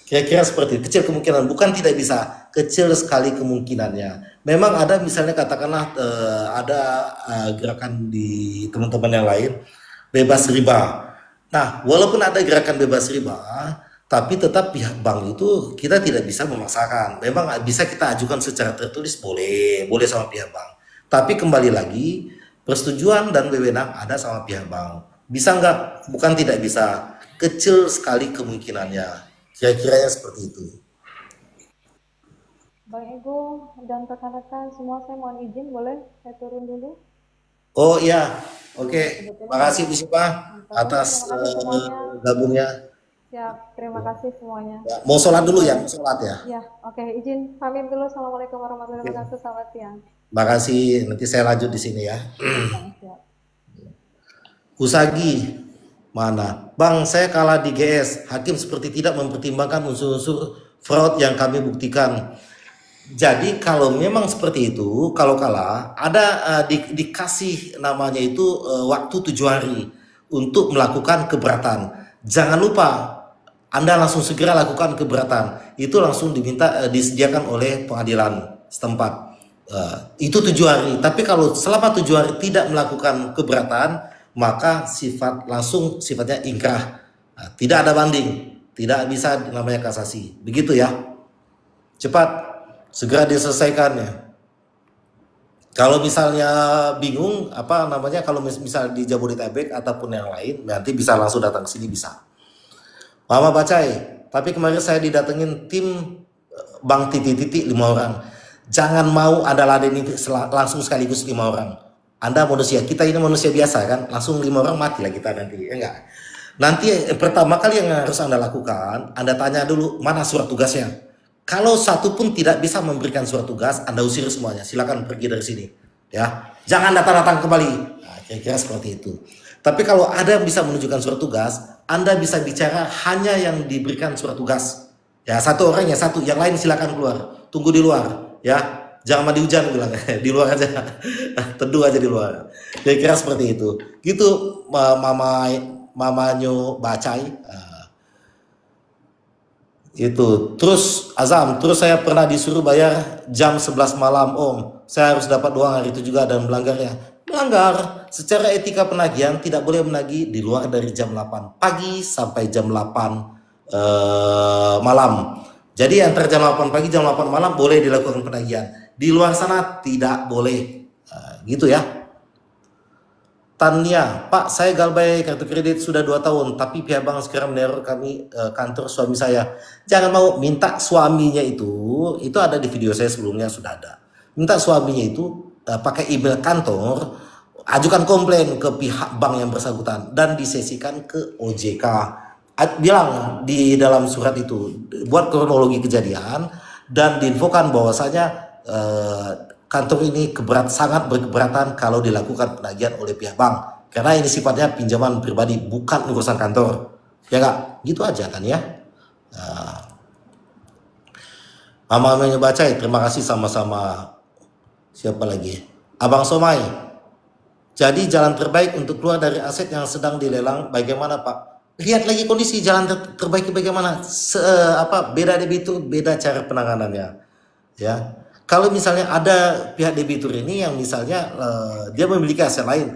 [SPEAKER 1] kira-kira seperti itu. Kecil kemungkinan, bukan tidak bisa, kecil sekali kemungkinannya. Memang ada misalnya katakanlah ada gerakan di teman-teman yang lain bebas riba. Nah, walaupun ada gerakan bebas riba, tapi tetap pihak bank itu kita tidak bisa memaksakan. Memang bisa kita ajukan secara tertulis boleh, boleh sama pihak bank. Tapi kembali lagi persetujuan dan wewenang ada sama pihak bank. Bisa nggak? Bukan tidak bisa. Kecil sekali kemungkinannya. Kira-kiranya seperti itu.
[SPEAKER 2] Bang Ego dan rekan-rekan semua saya mohon izin, boleh saya turun dulu?
[SPEAKER 1] Oh iya, oke.
[SPEAKER 2] Kebetulan
[SPEAKER 1] Makasih
[SPEAKER 2] ada
[SPEAKER 1] Bu Sipa
[SPEAKER 2] kantor.
[SPEAKER 1] atas
[SPEAKER 2] Terima kasih semuanya.
[SPEAKER 1] gabungnya.
[SPEAKER 2] Siap, terima kasih semuanya.
[SPEAKER 1] Ya, mau sholat dulu ya,
[SPEAKER 2] Boleh.
[SPEAKER 1] mau sholat ya.
[SPEAKER 2] Ya, oke, izin pamit dulu. Assalamualaikum warahmatullahi wabarakatuh. Selamat siang.
[SPEAKER 1] Makasih, nanti saya lanjut di sini ya.
[SPEAKER 2] Siap, Bang. Siap.
[SPEAKER 1] Usagi, mana? Bang, saya kalah di GS. Hakim seperti tidak mempertimbangkan unsur-unsur fraud yang kami buktikan. Jadi kalau memang seperti itu, kalau kalah, ada dikasih namanya itu waktu 7 hari untuk melakukan keberatan. Jangan lupa Anda langsung segera lakukan keberatan. Itu langsung diminta disediakan oleh pengadilan setempat. Itu 7 hari. Tapi kalau selama 7 hari tidak melakukan keberatan, maka sifatnya ingkrah. Tidak ada banding, tidak bisa namanya kasasi. Begitu ya. Cepat segera diselesaikannya. Kalau misalnya bingung apa namanya, kalau misal di Jabodetabek ataupun yang lain, nanti bisa langsung datang ke sini bisa. Mama Bacai, tapi kemarin saya didatengin tim Bang Titi 5 orang. Jangan mau Anda ladeni langsung sekaligus 5 orang. Anda manusia, kita ini manusia biasa kan, langsung 5 orang mati lah kita nanti, ya enggak? Nanti pertama kali yang harus Anda lakukan, Anda tanya dulu mana surat tugasnya. Kalau satu pun tidak bisa memberikan surat tugas, Anda usir semuanya. Silakan pergi dari sini. Ya, jangan datang-datang kembali. Nah, kira-kira seperti itu. Tapi kalau ada yang bisa menunjukkan surat tugas, Anda bisa bicara hanya yang diberikan surat tugas. Ya, satu orang ya satu, yang lain silakan keluar. Tunggu di luar. Ya, jangan mandi hujan bilang. Di luar aja. Teduh aja di luar. Kira-kira seperti itu. Gitu, Mamanyo Bacai. Itu terus Azam, terus saya pernah disuruh bayar jam 11 malam Om, saya harus dapat uang hari itu juga dan melanggarnya. Melanggar secara etika penagihan, tidak boleh menagih di luar dari jam 8 pagi sampai jam 8 malam. Jadi antara jam 8 pagi jam 8 malam boleh dilakukan penagihan, di luar sana tidak boleh. Gitu ya. Tania, Pak, saya galbay kartu kredit sudah 2 tahun, tapi pihak bank sekarang meneror kami kantor suami saya. Jangan mau minta suaminya itu ada di video saya sebelumnya sudah ada. Minta suaminya itu pakai email kantor, ajukan komplain ke pihak bank yang bersangkutan dan disesikan ke OJK. Bilang di dalam surat itu, buat kronologi kejadian dan diinfokan bahwasanya kantor ini sangat berkeberatan kalau dilakukan penagihan oleh pihak bank. Karena ini sifatnya pinjaman pribadi, bukan urusan kantor. Ya enggak? Gitu aja kan ya. Mama Bacai, terima kasih sama-sama. Siapa lagi? Abang Somai. Jadi jalan terbaik untuk keluar dari aset yang sedang dilelang bagaimana Pak? Lihat lagi kondisi jalan terbaik bagaimana. Beda debitur, beda cara penanganannya. Ya. Kalau misalnya ada pihak debitur ini yang misalnya dia memiliki aset lain,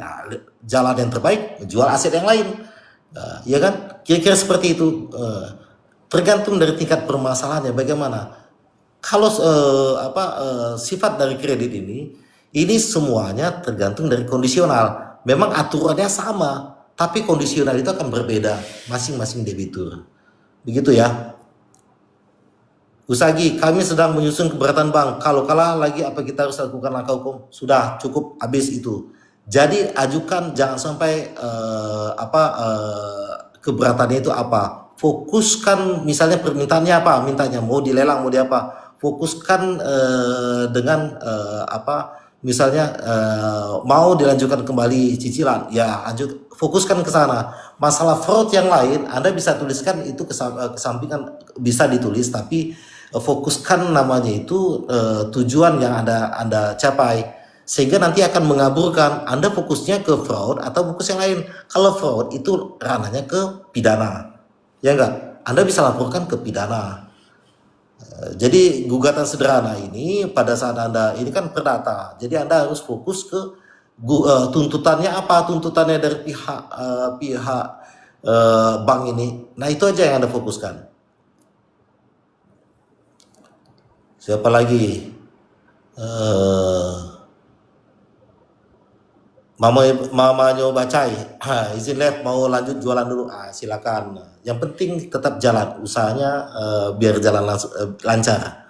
[SPEAKER 1] jalan yang terbaik menjual aset yang lain, ya kan? Kira-kira seperti itu. Tergantung dari tingkat permasalahannya bagaimana. Kalau sifat dari kredit ini semuanya tergantung dari kondisional. Memang aturannya sama, tapi kondisional itu akan berbeda masing-masing debitur. Begitu ya. Usagi, kami sedang menyusun keberatan bank. Kalau kalah lagi apa kita harus lakukan langkah hukum? Sudah cukup habis itu. Jadi ajukan, jangan sampai keberatannya itu apa. Fokuskan misalnya permintaannya apa, mintanya mau dilelang mau di apa. Fokuskan dengan misalnya mau dilanjutkan kembali cicilan, ya fokuskan ke sana. Masalah fraud yang lain Anda bisa tuliskan itu kesampingan, bisa ditulis, tapi fokuskan namanya itu tujuan yang Anda capai, sehingga nanti akan mengaburkan. Anda fokusnya ke fraud atau fokus yang lain. Kalau fraud itu ranahnya ke pidana, ya enggak? Anda bisa laporkan ke pidana. Jadi gugatan sederhana ini pada saat Anda ini kan perdata, jadi Anda harus fokus ke tuntutannya apa, tuntutannya dari pihak bank ini. Nah itu aja yang Anda fokuskan. Siapa lagi? Mamanyo Bacai, izin lihat mau lanjut jualan dulu. Silakan. Yang penting tetap jalan usahanya, biar jalan langsung lancar.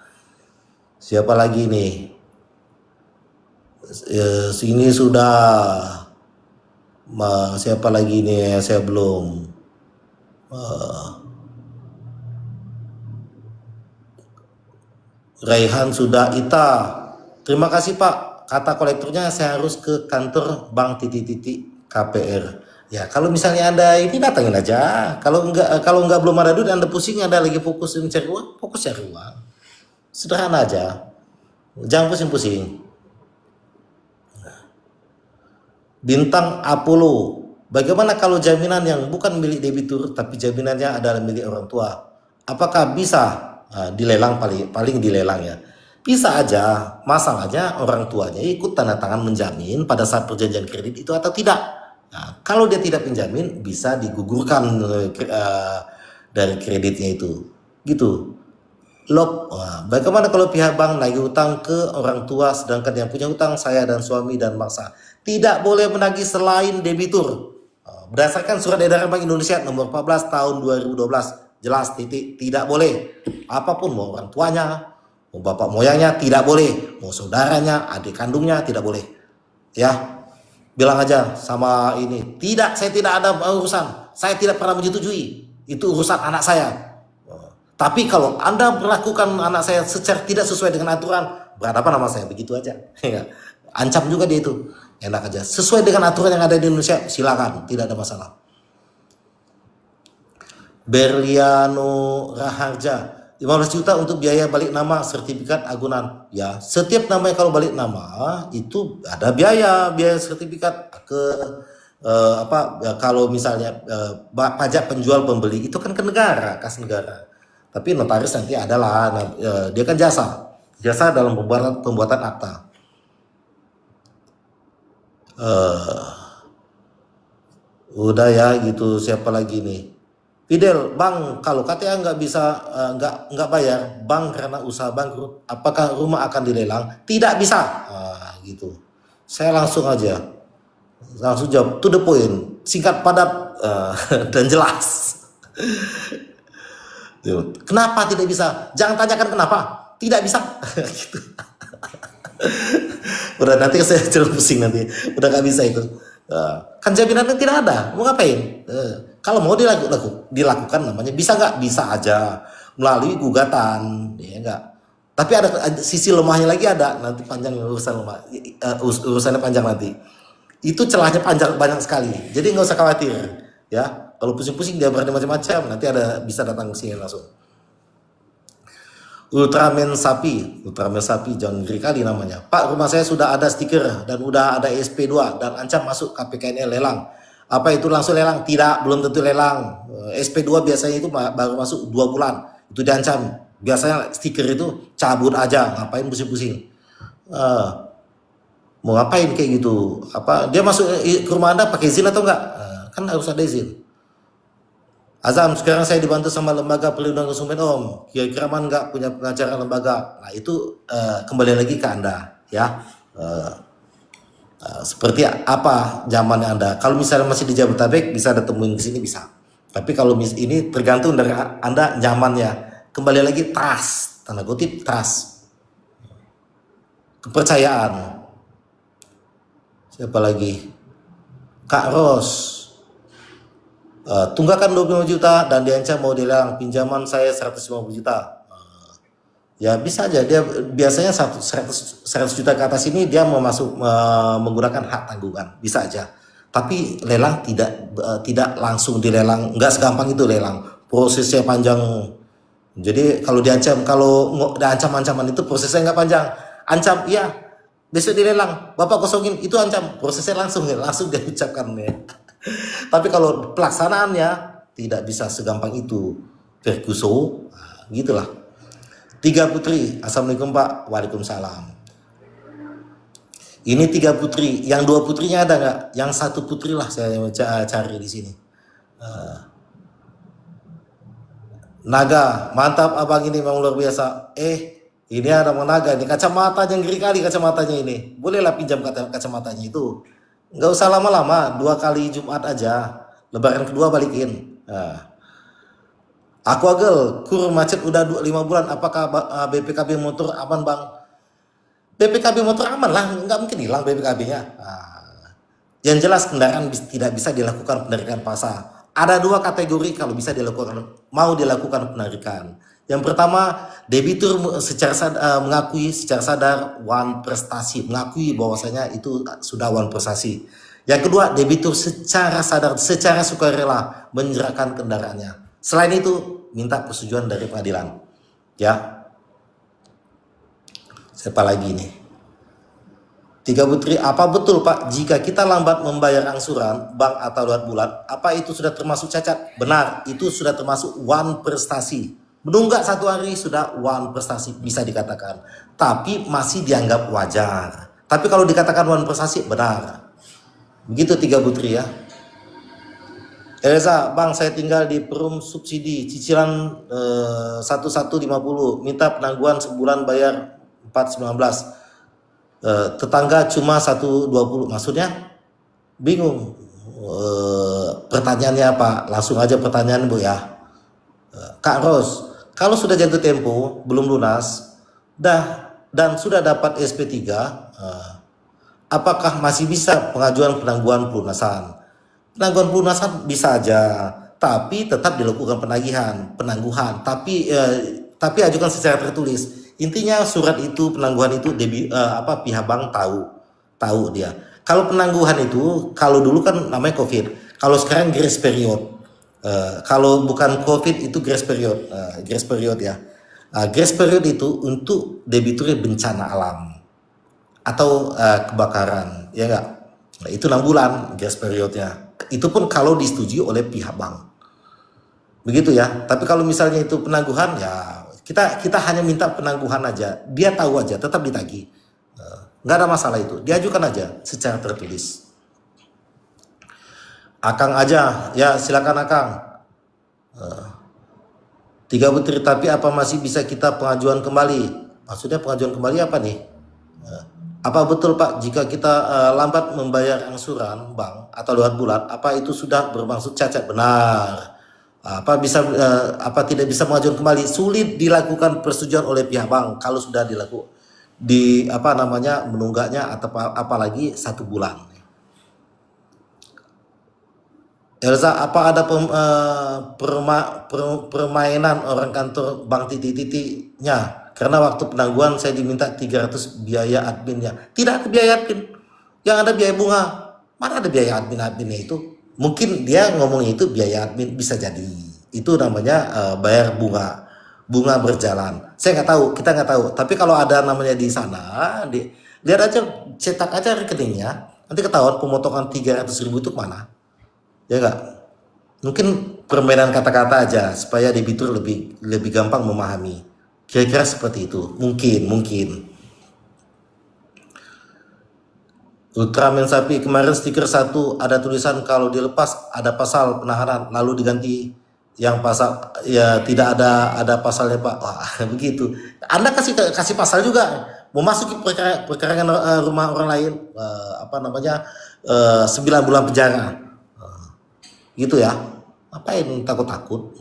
[SPEAKER 1] Siapa lagi nih? Sini sudah. Siapa lagi nih? Saya belum. Raihan sudah. Ita, terima kasih Pak. Kata kolektornya saya harus ke kantor bank KPR. Ya kalau misalnya Anda ini datangin aja. Kalau enggak belum ada duit, Anda pusing, Anda lagi fokus mencari uang, fokus cari uang. Sederhana aja. Jangan pusing-pusing. Bintang Apollo, Bagaimana kalau jaminan yang bukan milik debitur tapi jaminannya adalah milik orang tua? Apakah bisa dilelang, paling dilelang ya? Bisa aja. Masalahnya orang tuanya ikut tanda tangan menjamin pada saat perjanjian kredit itu atau tidak. Nah, kalau dia tidak menjamin bisa digugurkan dari kreditnya itu. Gitu. Loh, bagaimana kalau pihak bank nagih utang ke orang tua sedangkan yang punya utang saya dan suami dan bangsa tidak boleh menagih selain debitur. Berdasarkan surat edaran Bank Indonesia nomor 14 tahun 2012 jelas titik tidak boleh. Apapun mau orang tuanya, mau bapak moyangnya tidak boleh, mau saudaranya, adik kandungnya tidak boleh. Ya, bilang aja sama ini, tidak, saya tidak ada urusan, saya tidak pernah menyetujui, itu urusan anak saya. Tapi kalau Anda melakukan anak saya secara tidak sesuai dengan aturan, berhadapan sama saya, begitu aja. Ancam juga dia itu. Enak aja. Sesuai dengan aturan yang ada di Indonesia, silakan, tidak ada masalah. Berliano Raharja, 15 juta untuk biaya balik nama sertifikat agunan. Ya, setiap namanya kalau balik nama itu ada biaya sertifikat ke kalau misalnya pajak penjual pembeli itu kan ke negara, kas negara. Tapi notaris nanti adalah dia kan jasa dalam pembuatan akta. Udah ya gitu. Siapa lagi nih? Fidel, bang, kalau KTA nggak bisa nggak bayar, bang karena usaha bangkrut, apakah rumah akan dilelang? Tidak bisa. Gitu. Saya langsung jawab, to the point, singkat, padat, dan jelas. Kenapa tidak bisa? Jangan tanyakan kenapa. Tidak bisa. Gitu. Udah nanti saya pusing nanti. Udah gak bisa itu. Kan jaminannya tidak ada. Mau ngapain? Kalau mau dilakukan namanya bisa nggak? Bisa aja melalui gugatan, ya enggak. Tapi ada sisi lemahnya lagi ada. Nanti panjang urusannya panjang nanti. Itu celahnya panjang banyak sekali. Jadi nggak usah khawatir, ya. Kalau pusing-pusing dia berani macam-macam, nanti bisa datang ke sini langsung. Ultraman sapi, jangan ngeri kali namanya. Pak, rumah saya sudah ada stiker dan udah ada SP2 dan ancam masuk KPKNL lelang. Apa itu langsung lelang? Tidak, belum tentu lelang. SP2 biasanya itu baru masuk 2 bulan. Itu diancam. Biasanya stiker itu cabut aja, ngapain pusing-pusing. Mau ngapain kayak gitu? Apa dia masuk ke rumah Anda pakai izin atau enggak? Kan harus ada izin. Azam, sekarang saya dibantu sama lembaga perlindungan konsumen Om. Kira-kira man nggak punya pengacara lembaga? Nah itu kembali lagi ke Anda, ya. Seperti apa zamannya Anda? Kalau misalnya masih di Jabodetabek bisa ada temuin ke sini bisa. Tapi kalau ini tergantung dari Anda nyamannya. Kembali lagi trust, tanda kutip trust, kepercayaan. Siapa lagi? Kak Ros. Tunggakan 25 juta dan diancam mau dilelang, pinjaman saya 150 juta. Ya bisa aja, dia biasanya 100 juta ke atas ini dia mau masuk menggunakan hak tanggungan, bisa aja. Tapi lelang tidak langsung dilelang, nggak segampang itu lelang, prosesnya panjang. Jadi kalau ancaman itu prosesnya nggak panjang. Ancam, iya, besok dilelang, bapak kosongin, itu ancam, prosesnya langsung dia ucapkan ya. Tapi kalau pelaksanaannya tidak bisa segampang itu. Verkuso, gitulah. 3 putri, assalamualaikum Pak, waalaikumsalam. Ini 3 putri, yang 2 putrinya ada nggak? Yang 1 putri lah saya cari di sini. Naga, mantap abang ini memang luar biasa. Ini ada naga, ini kacamatanya ngeri kali kacamatanya ini. Bolehlah pinjam kacamatanya itu. Nggak usah lama-lama, 2 kali Jumat aja. Lebaran kedua balikin. Aku agel, kur macet udah 5 bulan. Apakah BPKB motor aman bang? BPKB motor aman lah, nggak mungkin hilang BPKB-nya. Yang jelas kendaraan tidak bisa dilakukan penarikan paksa. Ada 2 kategori kalau mau dilakukan penarikan. Yang pertama, debitur mengakui secara sadar wan prestasi, mengakui bahwasanya itu sudah wan prestasi. Yang kedua, debitur secara sadar, secara sukarela menyerahkan kendaraannya. Selain itu, minta persetujuan dari pengadilan. Ya. Siapa lagi nih? Tiga Putri, apa betul Pak, jika kita lambat membayar angsuran bank atau lewat bulan, apa itu sudah termasuk cacat? Benar, itu sudah termasuk one prestasi. Menunggak 1 hari sudah one prestasi, bisa dikatakan. Tapi masih dianggap wajar. Tapi kalau dikatakan one prestasi, benar. Begitu Tiga Putri ya. Elsa, Bang, saya tinggal di Perum subsidi, cicilan 1150, minta penangguhan sebulan bayar 419. Tetangga cuma 120, maksudnya bingung. Pertanyaannya apa? Langsung aja pertanyaan Bu ya. Kak Ros, kalau sudah jatuh tempo belum lunas dan sudah dapat SP3, apakah masih bisa pengajuan penangguhan pelunasan? Penangguhan pelunasan bisa aja, tapi tetap dilakukan penangguhan, tapi ajukan secara tertulis. Intinya surat itu, penangguhan itu pihak bank tahu dia. Kalau penangguhan itu, kalau dulu kan namanya COVID, kalau sekarang grace period. Kalau bukan COVID itu grace period ya. Grace period itu untuk debitur bencana alam atau kebakaran, ya enggak? Nah, itu 6 bulan grace periodnya. Itu pun kalau disetujui oleh pihak bank. Begitu ya. Tapi kalau misalnya itu penangguhan, ya kita hanya minta penangguhan aja. Dia tahu aja, tetap ditagih. Nggak ada masalah itu. Diajukan aja secara tertulis. Akang aja, ya silakan Akang. Tiga Putri, tapi apa masih bisa kita pengajuan kembali? Maksudnya pengajuan kembali apa nih? Apa betul Pak, jika kita lambat membayar angsuran bank atau lewat bulan, apa itu sudah bermaksud cacat? Benar. Apa tidak bisa mengajukan kembali? Sulit dilakukan persetujuan oleh pihak bank kalau sudah dilakukan menunggaknya atau apalagi 1 bulan. Elsa, apa ada permainan orang kantor bank titik-titiknya? Karena waktu penangguhan saya diminta 300 biaya adminnya. Tidak ada biaya admin, yang ada biaya bunga. Mana ada biaya adminnya itu? Mungkin dia ngomongnya itu biaya admin, bisa jadi. Itu namanya bayar bunga berjalan. Saya nggak tahu, kita nggak tahu. Tapi kalau ada namanya di sana, lihat aja, cetak aja rekeningnya. Nanti ketahuan pemotongan 300.000 itu kemana. Ya enggak? Mungkin permainan kata-kata aja supaya debitur lebih gampang memahami. Kira-kira seperti itu. Mungkin. Ultraman sapi, kemarin stiker 1 ada tulisan kalau dilepas ada pasal penahanan, lalu diganti yang pasal ya tidak ada pasalnya Pak. Wah, begitu. Anda kasih pasal juga. Memasuki perkarangan rumah orang lain, 9 bulan penjara. Gitu ya, apain takut-takut?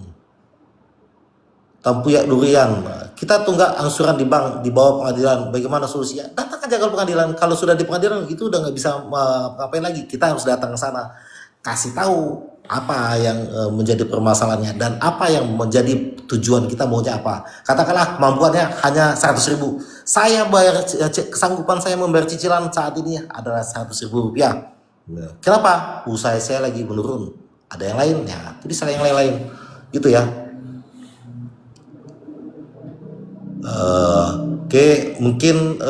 [SPEAKER 1] Tampuyak durian, kita tunggak angsuran di bank di bawah pengadilan, bagaimana solusinya? Datang aja ke pengadilan. Kalau sudah di pengadilan itu udah nggak bisa ngapain lagi, kita harus datang ke sana, kasih tahu apa yang menjadi permasalahannya dan apa yang menjadi tujuan kita, maunya apa. Katakanlah kemampuannya hanya 100.000, saya bayar, kesanggupan saya membayar cicilan saat ini adalah 100.000 rupiah. Kenapa? Usaha saya lagi menurun, ada yang lain ya, jadi salah yang lain gitu ya. Oke, mungkin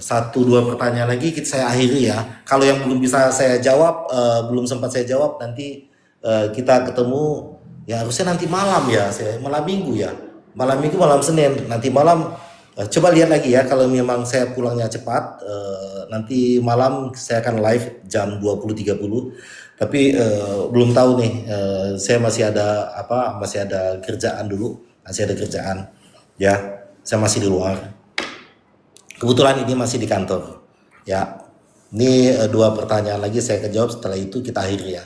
[SPEAKER 1] 1-2 pertanyaan lagi saya akhiri ya. Kalau yang belum bisa saya jawab, belum sempat saya jawab, nanti kita ketemu ya, harusnya nanti malam ya, malam minggu ya, malam minggu, malam Senin, nanti malam. Coba lihat lagi ya, kalau memang saya pulangnya cepat, nanti malam saya akan live jam 20.30. Tapi belum tahu nih, saya masih ada kerjaan dulu, masih ada kerjaan ya, saya masih di luar. Kebetulan ini masih di kantor ya. Ini 2 pertanyaan lagi saya akan jawab, setelah itu kita akhiri ya.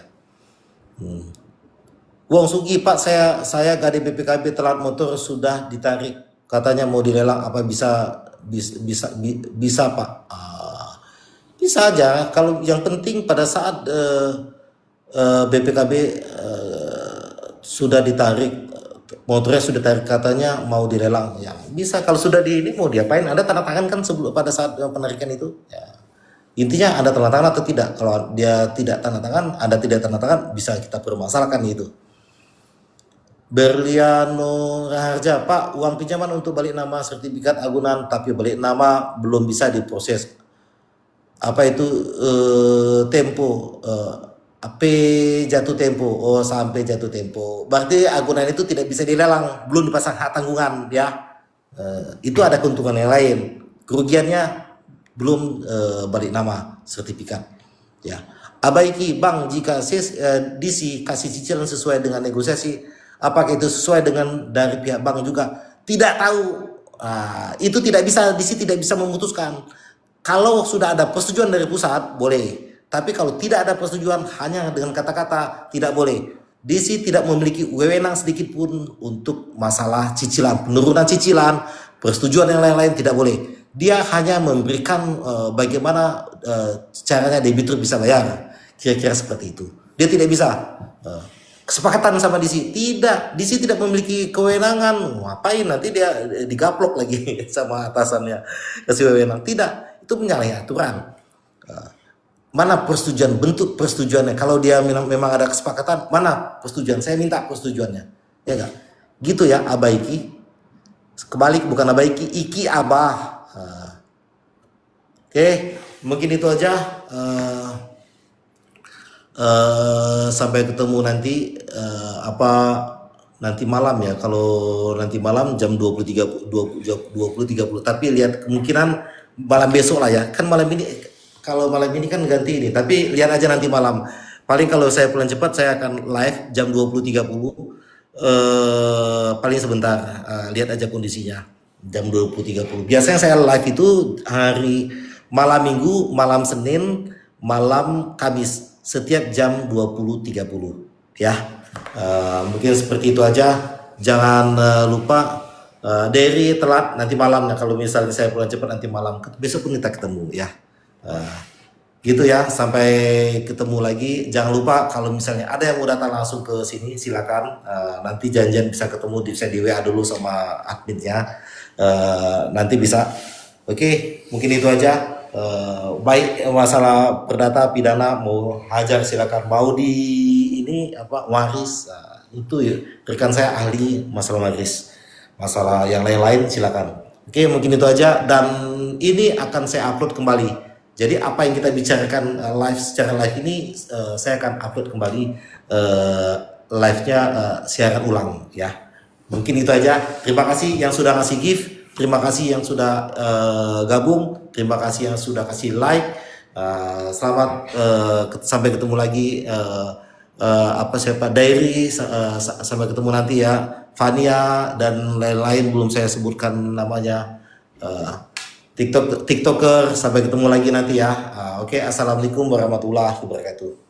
[SPEAKER 1] Wong Sugi, Pak, saya gade BPKB telat motor sudah ditarik, katanya mau dilelang, apa bisa Pak? Bisa aja, kalau yang penting pada saat BPKB sudah ditarik, motornya sudah tarik, katanya mau dilelang, ya bisa. Kalau sudah ini mau diapain? Anda tanda tangan kan sebelum pada saat penarikan itu ya. Intinya Anda tanda tangan atau tidak. Kalau dia tidak tanda tangan, Anda tidak tanda tangan, bisa kita permasalahkan itu. Berliano Raharja, Pak, uang pinjaman untuk balik nama sertifikat agunan tapi balik nama belum bisa diproses, apa itu tempo AP jatuh tempo, oh sampai jatuh tempo, berarti agunan itu tidak bisa dilelang, belum dipasang hak tanggungan ya. Itu ada keuntungan yang lain, kerugiannya belum balik nama sertifikat ya. Abaiki bang, jika DC kasih cicilan sesuai dengan negosiasi, apakah itu sesuai dengan dari pihak bank juga? Tidak tahu. Itu tidak bisa, DC tidak bisa memutuskan. Kalau sudah ada persetujuan dari pusat boleh, tapi kalau tidak ada persetujuan hanya dengan kata-kata tidak boleh. DC tidak memiliki wewenang sedikit pun untuk masalah cicilan, penurunan cicilan, persetujuan yang lain-lain tidak boleh. Dia hanya memberikan bagaimana caranya debitur bisa bayar, kira-kira seperti itu. Dia tidak bisa kesepakatan sama DC, tidak, DC tidak memiliki kewenangan. Ngapain nanti dia digaplok lagi sama atasannya kasih wewenang, tidak, itu menyalahi aturan. Mana persetujuan, bentuk persetujuannya? Kalau dia memang ada kesepakatan, mana persetujuan? Saya minta persetujuannya, ya enggak? Gitu ya, abaiki. Kebalik, bukan abaiki, iki abah. Oke, mungkin itu aja. Sampai ketemu nanti nanti malam ya. Kalau nanti malam jam 20.30, tapi lihat kemungkinan malam besok lah ya. Kan malam ini, kalau malam ini kan ganti ini, tapi lihat aja nanti malam. Paling kalau saya pulang cepat saya akan live jam 20.30, paling sebentar. Lihat aja kondisinya jam 20.30. Biasanya saya live itu hari malam Minggu, malam Senin, malam Kamis, setiap jam 20.30 ya. Mungkin seperti itu aja. Jangan lupa dari telat nanti malam ya. Kalau misalnya saya pulang cepat nanti malam, besok pun kita ketemu ya. Gitu ya, sampai ketemu lagi. Jangan lupa kalau misalnya ada yang mau datang langsung ke sini silakan. Nanti janjian bisa ketemu saya di WA dulu sama adminnya. Nanti bisa. Oke, mungkin itu aja. Baik masalah perdata pidana mau hajar silakan, mau di ini waris, itu ya, rekan saya ahli masalah waris. Masalah yang lain-lain silakan. Oke, mungkin itu aja, dan ini akan saya upload kembali. Jadi apa yang kita bicarakan live secara live ini, saya akan upload kembali live-nya, siaran ulang ya. Mungkin itu aja. Terima kasih yang sudah ngasih gift. Terima kasih yang sudah gabung, terima kasih yang sudah kasih like. Selamat sampai ketemu lagi. Siapa Diary, sampai ketemu nanti ya. Fania dan lain-lain belum saya sebutkan namanya. TikToker sampai ketemu lagi nanti ya. Oke, assalamualaikum warahmatullahi wabarakatuh.